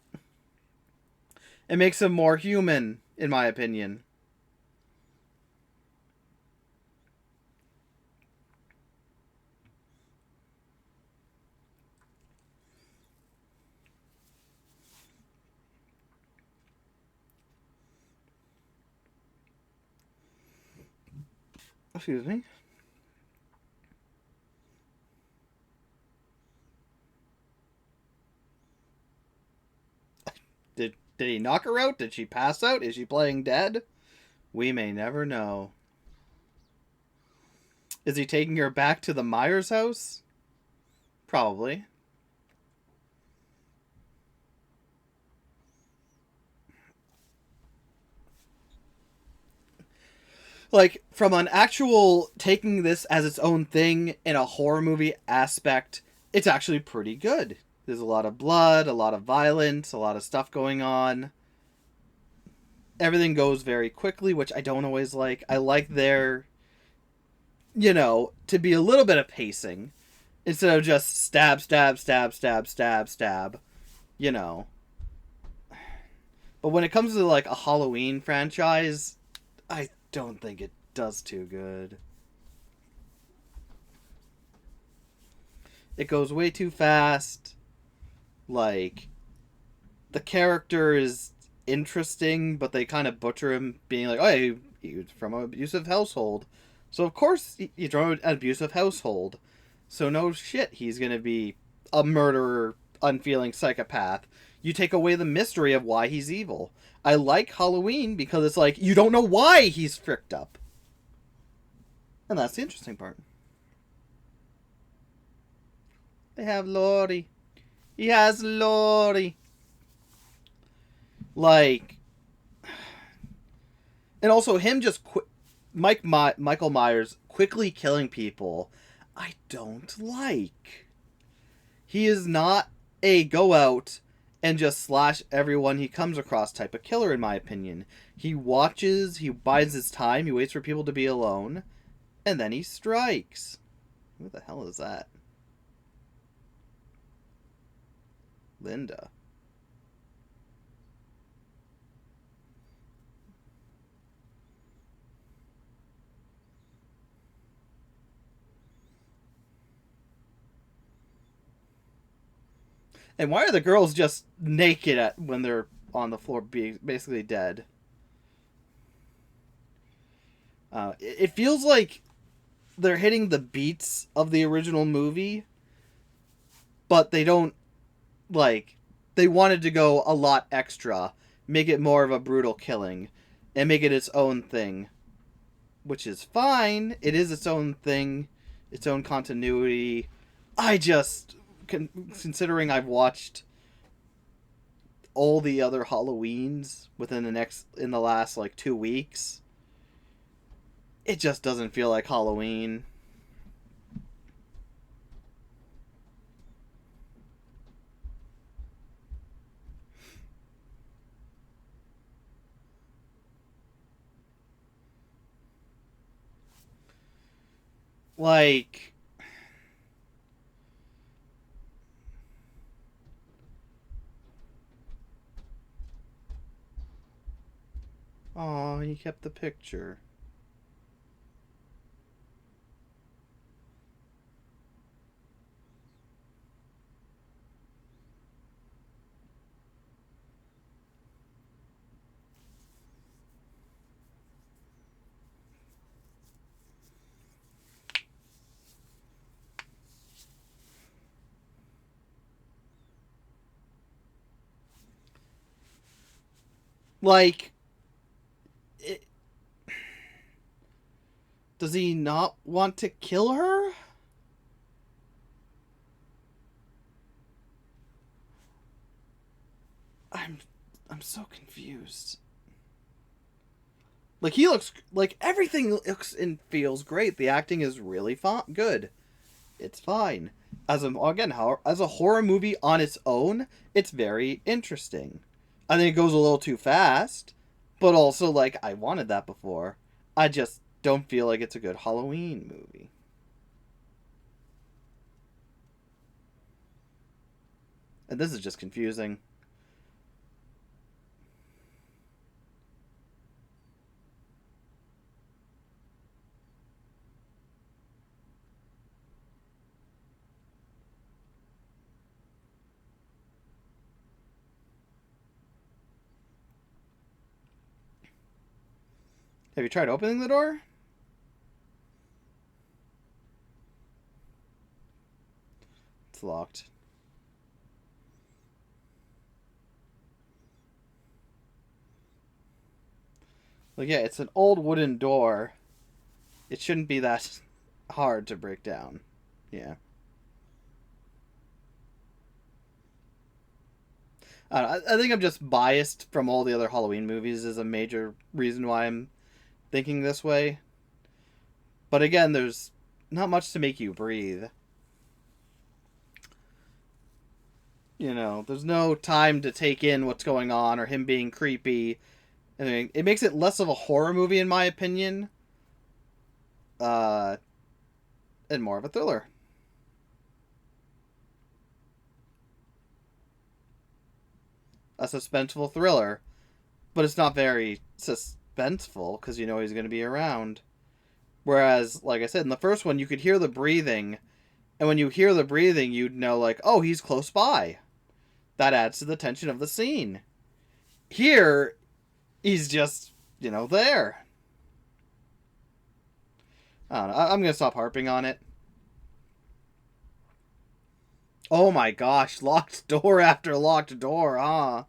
It makes him more human, in my opinion. Excuse me. Did he knock her out? Did she pass out? Is she playing dead? We may never know. Is he taking her back to the Myers house? Probably. Like, from an actual taking this as its own thing in a horror movie aspect, it's actually pretty good. There's a lot of blood, a lot of violence, a lot of stuff going on. Everything goes very quickly, which I don't always like. I like their, to be a little bit of pacing instead of just stab, stab, stab, stab, stab, stab. But when it comes to, like, a Halloween franchise, I don't think it does too good. It goes way too fast. Like, the character is interesting, but they kind of butcher him, being like, oh, he's from an abusive household. So, of course, he's from an abusive household. So, no shit, he's going to be a murderer, unfeeling psychopath. You take away the mystery of why he's evil. I like Halloween because it's like, you don't know why he's fricked up. And that's the interesting part. They have Laurie. He has Laurie. Like, and also him just Michael Myers quickly killing people, I don't like. He is not a go out and just slash everyone he comes across type of killer, in my opinion. He watches, he bides his time, he waits for people to be alone, and then he strikes. What the hell is that? Linda. And why are the girls just naked when they're on the floor, being basically dead? It feels like they're hitting the beats of the original movie, but they don't, like, they wanted to go a lot extra, make it more of a brutal killing, and make it its own thing, which is fine. It is its own thing, its own continuity. I just, considering I've watched all the other Halloweens in the last, like, 2 weeks, it just doesn't feel like Halloween. Like, oh, he kept the picture. Like, it, does he not want to kill her? I'm I'm so confused. Like, he looks like everything looks and feels great. The acting is really good. It's fine. As a horror movie on its own, it's very interesting. I think it goes a little too fast, but also like I wanted that before. I just don't feel like it's a good Halloween movie. And this is just confusing. Have you tried opening the door? It's locked. Like, yeah, it's an old wooden door. It shouldn't be that hard to break down. Yeah. I think I'm just biased from all the other Halloween movies is a major reason why I'm thinking this way. But again, there's not much to make you breathe. You know, there's no time to take in what's going on or him being creepy. I mean, it makes it less of a horror movie, in my opinion, uh, and more of a thriller. A suspenseful thriller. But it's not very suspenseful because you know he's going to be around. Whereas, like I said, in the first one, you could hear the breathing, and when you hear the breathing, you'd know, like, oh, he's close by. That adds to the tension of the scene. Here, he's just, there. I don't know. I'm going to stop harping on it. Oh my gosh, locked door after locked door, huh?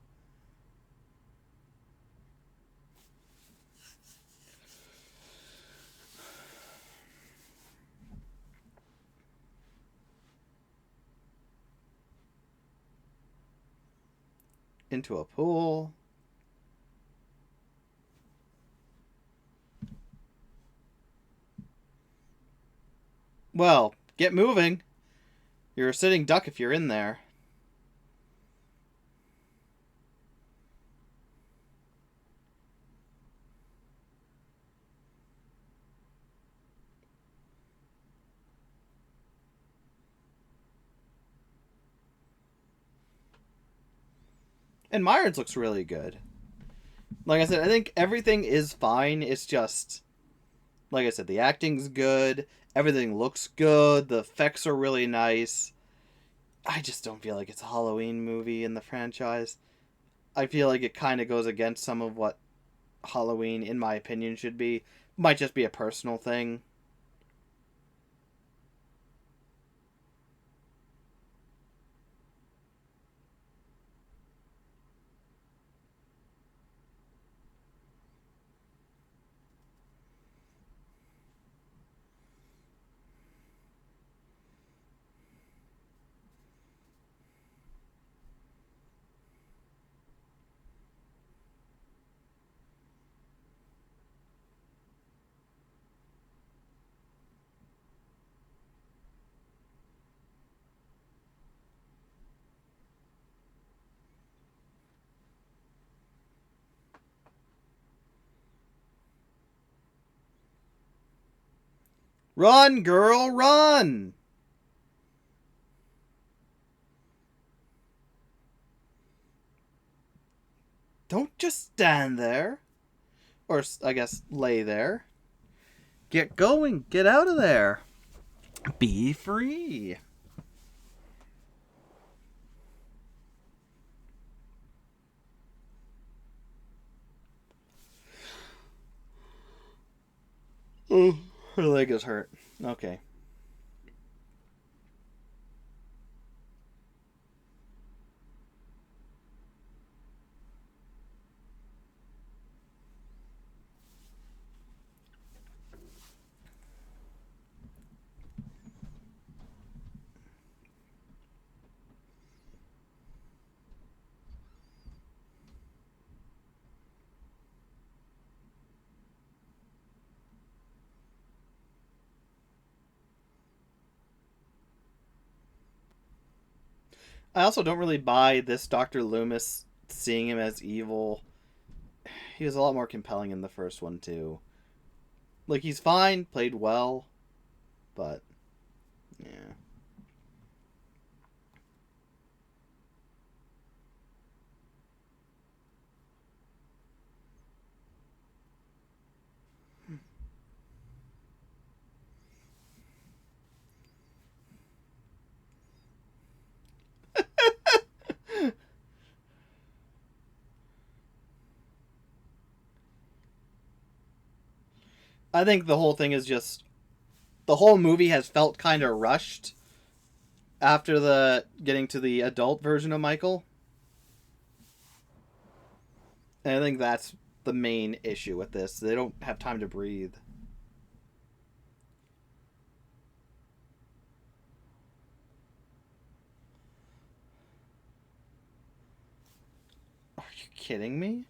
Into a pool. Well, get moving. You're a sitting duck if you're in there. And Myers looks really good. Like I said, I think everything is fine. It's just, like I said, the acting's good. Everything looks good. The effects are really nice. I just don't feel like it's a Halloween movie in the franchise. I feel like it kind of goes against some of what Halloween, in my opinion, should be. Might just be a personal thing. Run, girl, run! Don't just stand there. Or, I guess, lay there. Get going. Get out of there. Be free. Oh, her leg is hurt. Okay. I also don't really buy this Dr. Loomis seeing him as evil. He was a lot more compelling in the first one too. Like, he's fine, played well, but yeah. I think the whole thing is just the whole movie has felt kind of rushed after the getting to the adult version of Michael. And I think that's the main issue with this. They don't have time to breathe. Are you kidding me?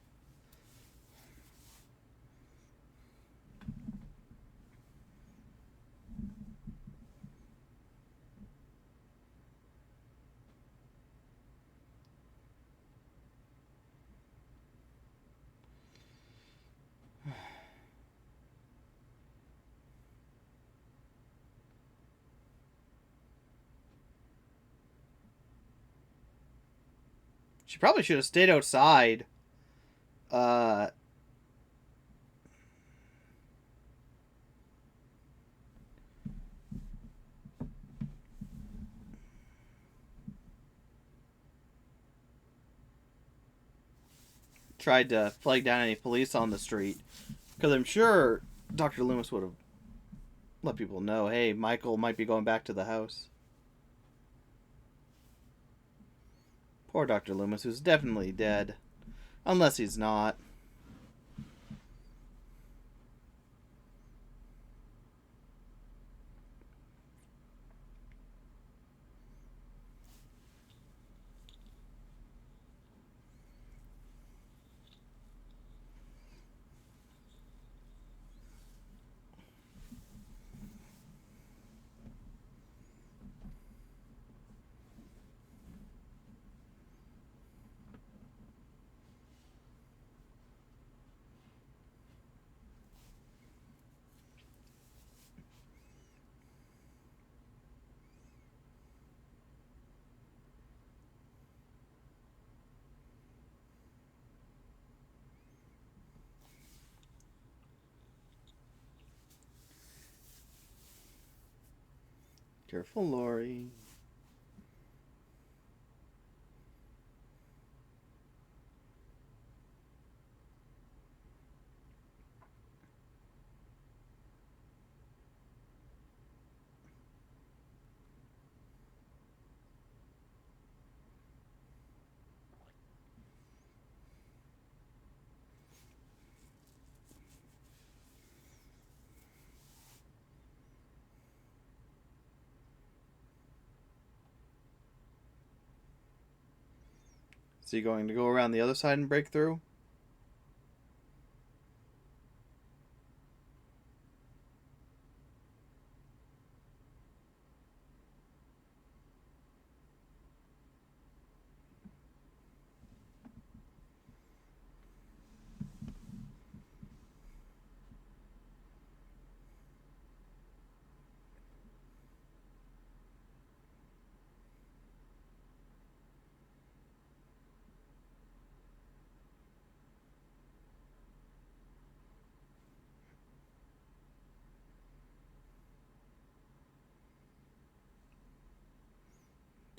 She probably should have stayed outside. Uh, Tried to flag down any police on the street. Because I'm sure Dr. Loomis would have let people know, hey, Michael might be going back to the house. Poor Dr. Loomis, who's definitely dead. Unless he's not. Careful, Lori. Is he going to go around the other side and break through?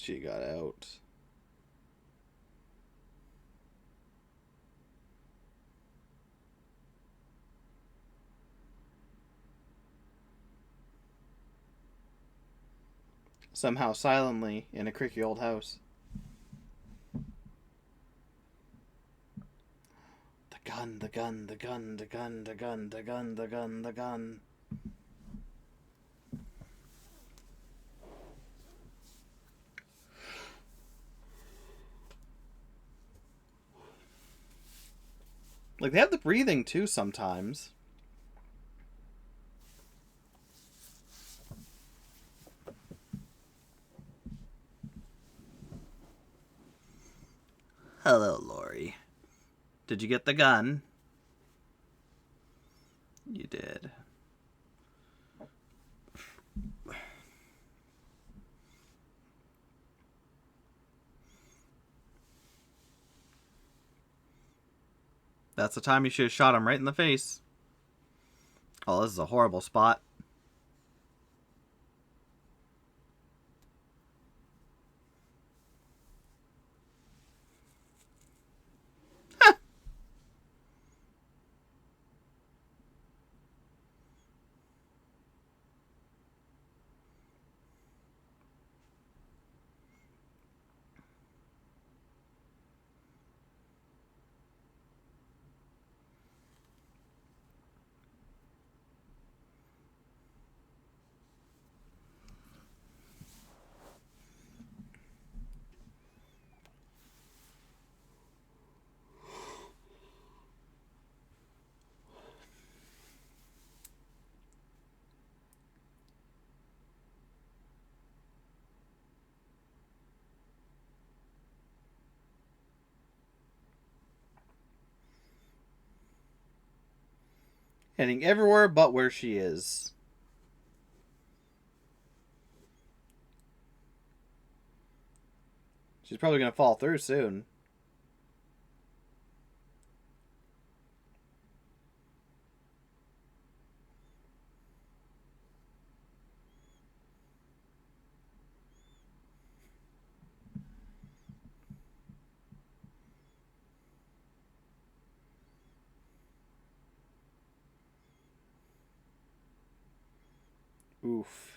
She got out. Somehow silently in a creaky old house. The gun, the gun, the gun, the gun, the gun, the gun, the gun, the gun. Like, they have the breathing too sometimes. Hello, Lori. Did you get the gun? You did. That's the time you should have shot him right in the face. Oh, this is a horrible spot. Heading everywhere but where she is. She's probably going to fall through soon. Oof.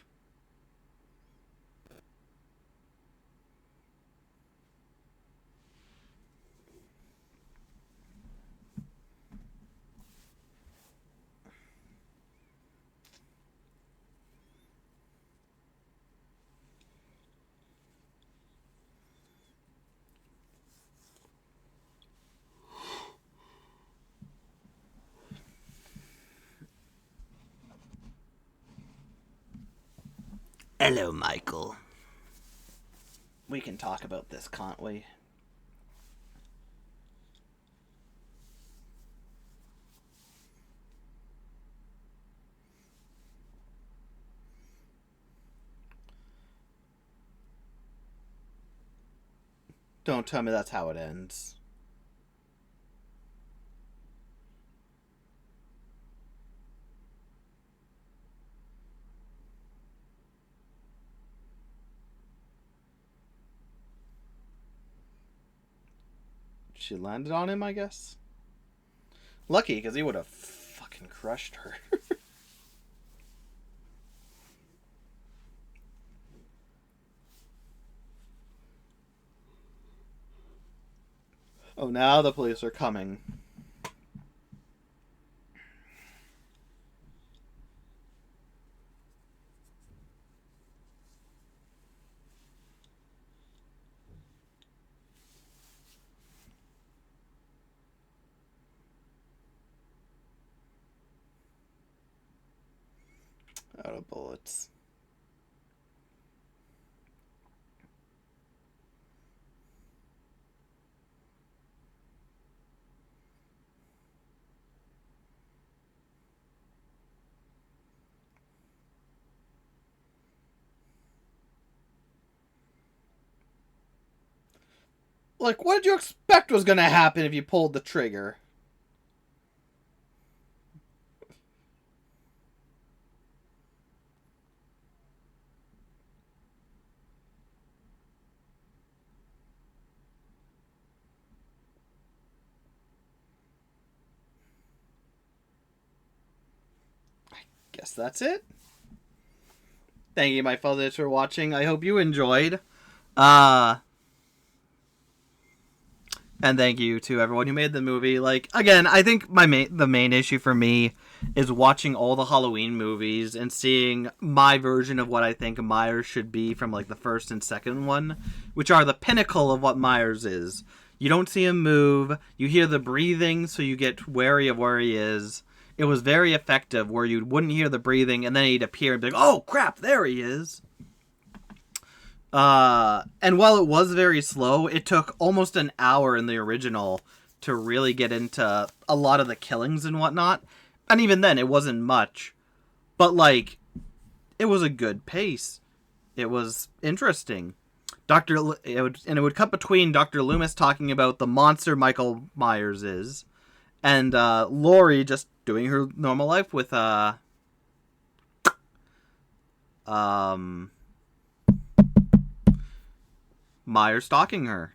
Hello, Michael. We can talk about this, can't we? Don't tell me that's how it ends. She landed on him, I guess. Lucky, because he would have fucking crushed her. Oh, now the police are coming. Out of bullets. Like, what did you expect was going to happen if you pulled the trigger? I guess that's it. Thank you, my fathers, for watching. I hope you enjoyed. And thank you to everyone who made the movie. Like, again, I think the main issue for me is watching all the Halloween movies and seeing my version of what I think Myers should be from, like, the first and second one, which are the pinnacle of what Myers is. You don't see him move. You hear the breathing, so you get wary of where he is. It was very effective, where you wouldn't hear the breathing, and then he'd appear and be like, oh, crap, there he is. And while it was very slow, it took almost an hour in the original to really get into a lot of the killings and whatnot. And even then, it wasn't much. But, like, it was a good pace. It was interesting. It would cut between Dr. Loomis talking about the monster Michael Myers is, and Laurie just doing her normal life with Myers stalking her.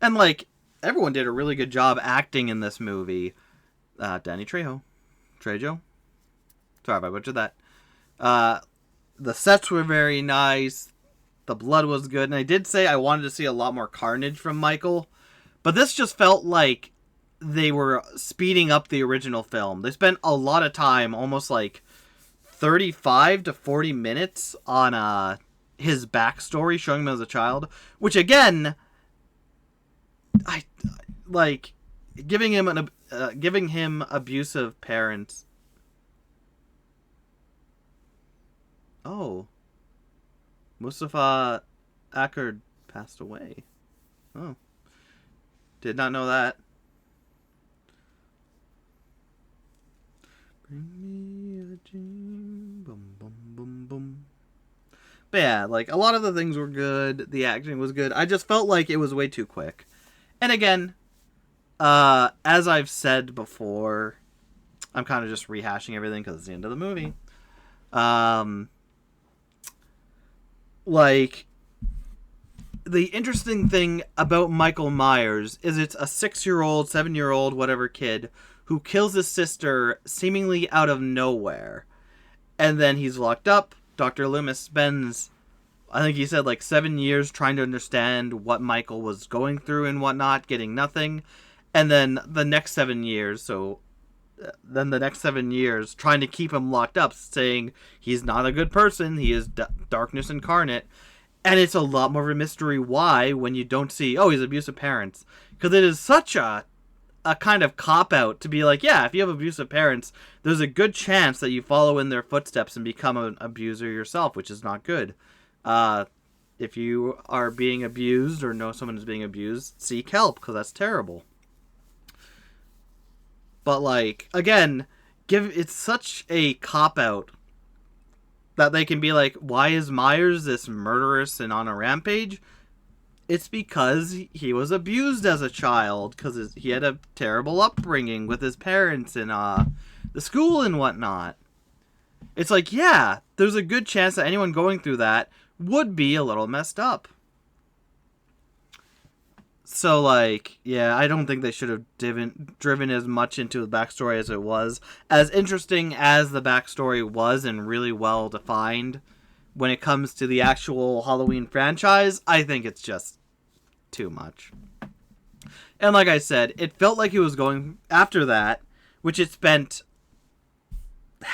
And, like, everyone did a really good job acting in this movie. Danny Trejo. Sorry if I butchered that. The sets were very nice. The blood was good. And I did say I wanted to see a lot more carnage from Michael. But this just felt like they were speeding up the original film. They spent a lot of time, almost like 35 to 40 minutes on his backstory, showing him as a child. Which, again, I like giving him abusive parents. Oh, Mustafa Akkad passed away. Oh, did not know that. Bring me a dream, boom, boom, boom, boom. But yeah, like, a lot of the things were good. The acting was good. I just felt like it was way too quick. And again, as I've said before, I'm kind of just rehashing everything because it's the end of the movie. Like, the interesting thing about Michael Myers is it's a 6-year-old, 7-year-old, whatever kid who kills his sister seemingly out of nowhere. And then he's locked up. Dr. Loomis spends, I think he said, like 7 years trying to understand what Michael was going through and whatnot, getting nothing. And then the next 7 years, trying to keep him locked up, saying he's not a good person, he is darkness incarnate. And it's a lot more of a mystery why when you don't see, oh, he's abusive parents. Because it is such a kind of cop-out to be like, yeah, if you have abusive parents, there's a good chance that you follow in their footsteps and become an abuser yourself, which is not good. If you are being abused or know someone is being abused, seek help, because that's terrible. But, like, again, it's such a cop-out that they can be like, why is Myers this murderous and on a rampage? It's because he was abused as a child, because he had a terrible upbringing with his parents and the school and whatnot. It's like, yeah, there's a good chance that anyone going through that would be a little messed up. So, like, yeah, I don't think they should have driven as much into the backstory as it was. As interesting as the backstory was and really well defined, when it comes to the actual Halloween franchise, I think it's just too much. And like I said, it felt like it was going after that, which it spent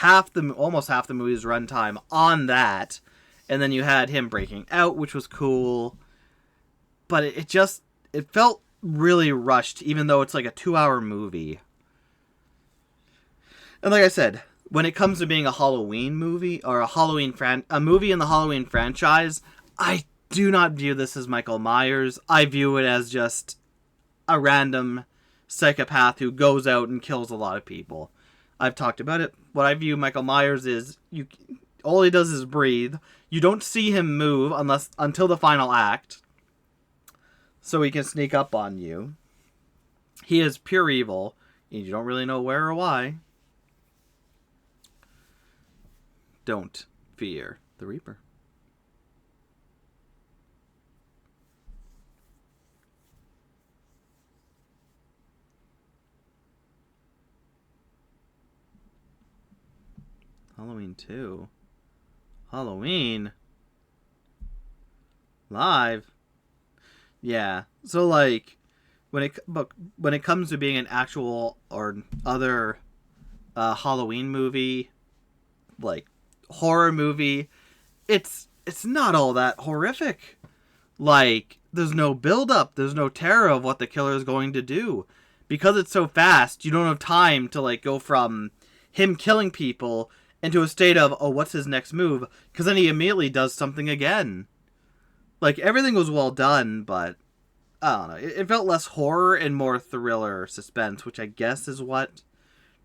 almost half the movie's runtime on that, and then you had him breaking out, which was cool, but it felt really rushed, even though it's like a 2-hour movie. And like I said, when it comes to being a Halloween movie, or a movie in the Halloween franchise, I do not view this as Michael Myers. I view it as just a random psychopath who goes out and kills a lot of people. I've talked about it. What I view Michael Myers is, all he does is breathe. You don't see him move until the final act, so he can sneak up on you. He is pure evil, and you don't really know where or why. Don't fear the Reaper. Halloween 2. Halloween? Live? Yeah. So, like, when it comes to being an actual or other Halloween movie, like horror movie, it's not all that horrific. Like, there's no build up, there's no terror of what the killer is going to do. Because it's so fast, you don't have time to, like, go from him killing people into a state of, oh, what's his next move? Because then he immediately does something again. Like, everything was well done, but I don't know. It felt less horror and more thriller suspense, which I guess is what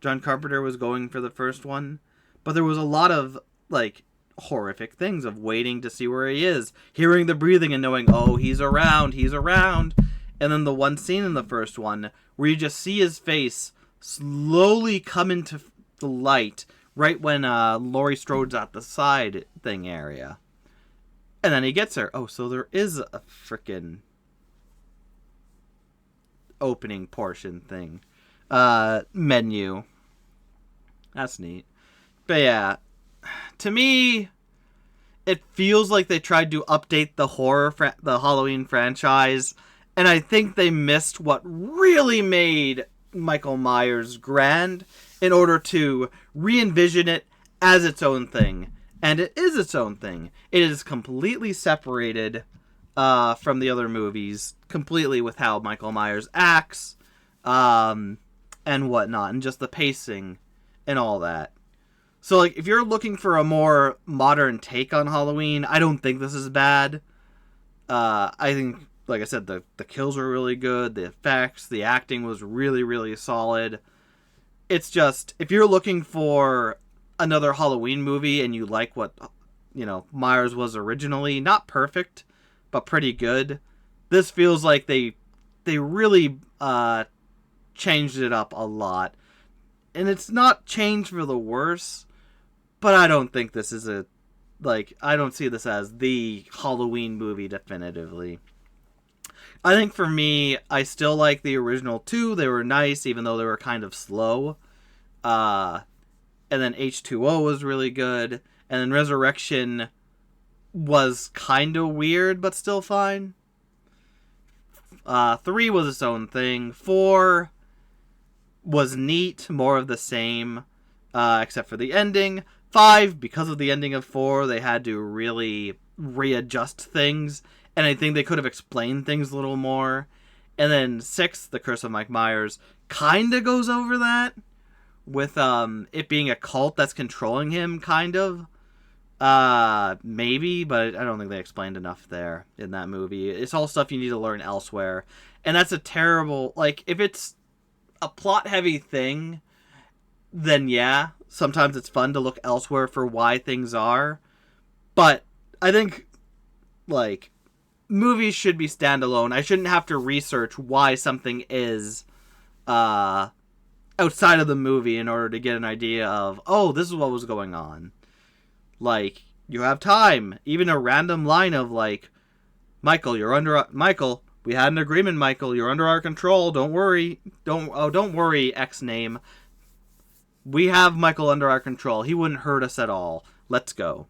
John Carpenter was going for the first one. But there was a lot of, like, horrific things of waiting to see where he is, hearing the breathing and knowing, oh, he's around. And then the one scene in the first one where you just see his face slowly come into the light right when Laurie Strode's at the side thing area. And then he gets her. Oh, so there is a frickin' opening portion thing. Menu. That's neat. But yeah, to me, it feels like they tried to update the Halloween franchise, and I think they missed what really made Michael Myers grand in order to re-envision it as its own thing. And it is its own thing. It is completely separated from the other movies, completely with how Michael Myers acts, and whatnot, and just the pacing and all that. So, like, if you're looking for a more modern take on Halloween, I don't think this is bad. I think, like I said, the kills were really good, the effects, the acting was really, really solid. It's just, if you're looking for another Halloween movie and you like what, Myers was originally, not perfect, but pretty good, this feels like they really changed it up a lot. And it's not changed for the worse, but I don't think this is I don't see this as the Halloween movie definitively. I think for me, I still like the original two. They were nice, even though they were kind of slow. And then H2O was really good. And then Resurrection was kind of weird, but still fine. 3 was its own thing. 4 was neat, more of the same, except for the ending. 5, because of the ending of 4, they had to really readjust things, and I think they could have explained things a little more. And then 6, The Curse of Mike Myers, kind of goes over that, with it being a cult that's controlling him, kind of. Maybe, but I don't think they explained enough there in that movie. It's all stuff you need to learn elsewhere, and that's a terrible, if it's a plot-heavy thing, then yeah, sometimes it's fun to look elsewhere for why things are. But I think, movies should be standalone. I shouldn't have to research why something is outside of the movie in order to get an idea of, oh, this is what was going on. You have time. Even a random line of, Michael, we had an agreement, Michael. You're under our control. Don't worry. Don't worry, X name. We have Michael under our control. He wouldn't hurt us at all. Let's go.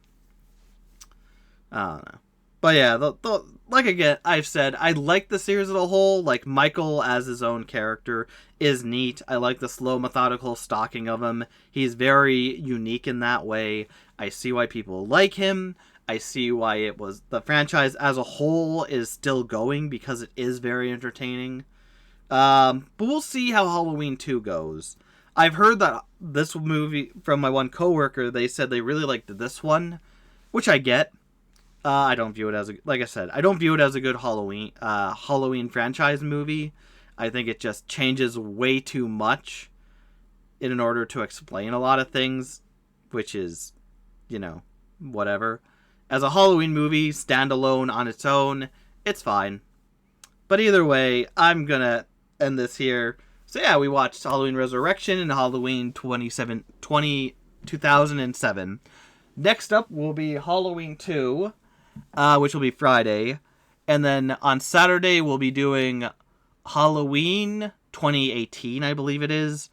I don't know. But yeah, again, I've said, I like the series as a whole. Michael as his own character is neat. I like the slow, methodical stalking of him. He's very unique in that way. I see why people like him. I see why the franchise as a whole is still going, because it is very entertaining. But we'll see how Halloween 2 goes. I've heard that this movie, from my one coworker, they said they really liked this one, which I get. I don't view it as I don't view it as a good Halloween franchise movie. I think it just changes way too much in order to explain a lot of things, which is, whatever. As a Halloween movie, standalone on its own, it's fine. But either way, I'm gonna end this here. So yeah, we watched Halloween Resurrection and Halloween 2007. Next up will be Halloween 2, which will be Friday. And then on Saturday, we'll be doing Halloween 2018, I believe it is,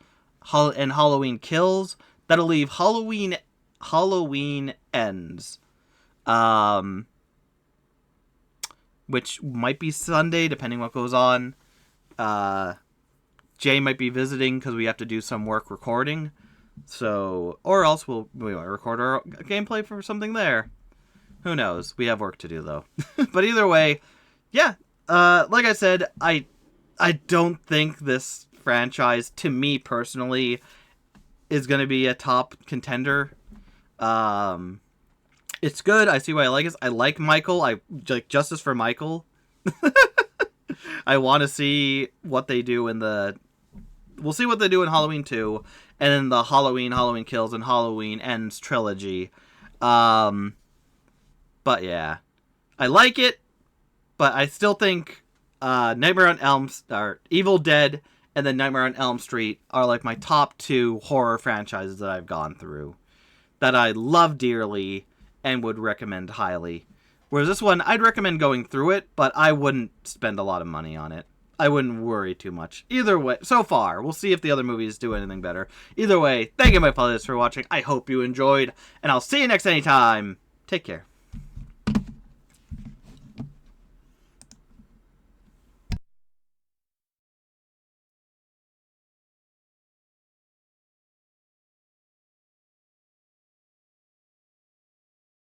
and Halloween Kills. That'll leave Halloween Ends, which might be Sunday, depending what goes on. Jay might be visiting because we have to do some work recording. So, or else we might record our gameplay for something there. Who knows? We have work to do, though. But either way, yeah. Like I said, I don't think this franchise, to me personally, is going to be a top contender. It's good. I see why I like it. I like Michael. I like justice for Michael. I want to see what they do in the. We'll see what they do in Halloween 2, and in the Halloween Kills, and Halloween Ends trilogy. But yeah, I like it, but I still think Nightmare on Elm or Evil Dead and then Nightmare on Elm Street are like my top 2 horror franchises that I've gone through, that I love dearly and would recommend highly. Whereas this one, I'd recommend going through it, but I wouldn't spend a lot of money on it. I wouldn't worry too much. Either way, so far, we'll see if the other movies do anything better. Either way, thank you, my fellows, for watching. I hope you enjoyed, and I'll see you next anytime. Take care.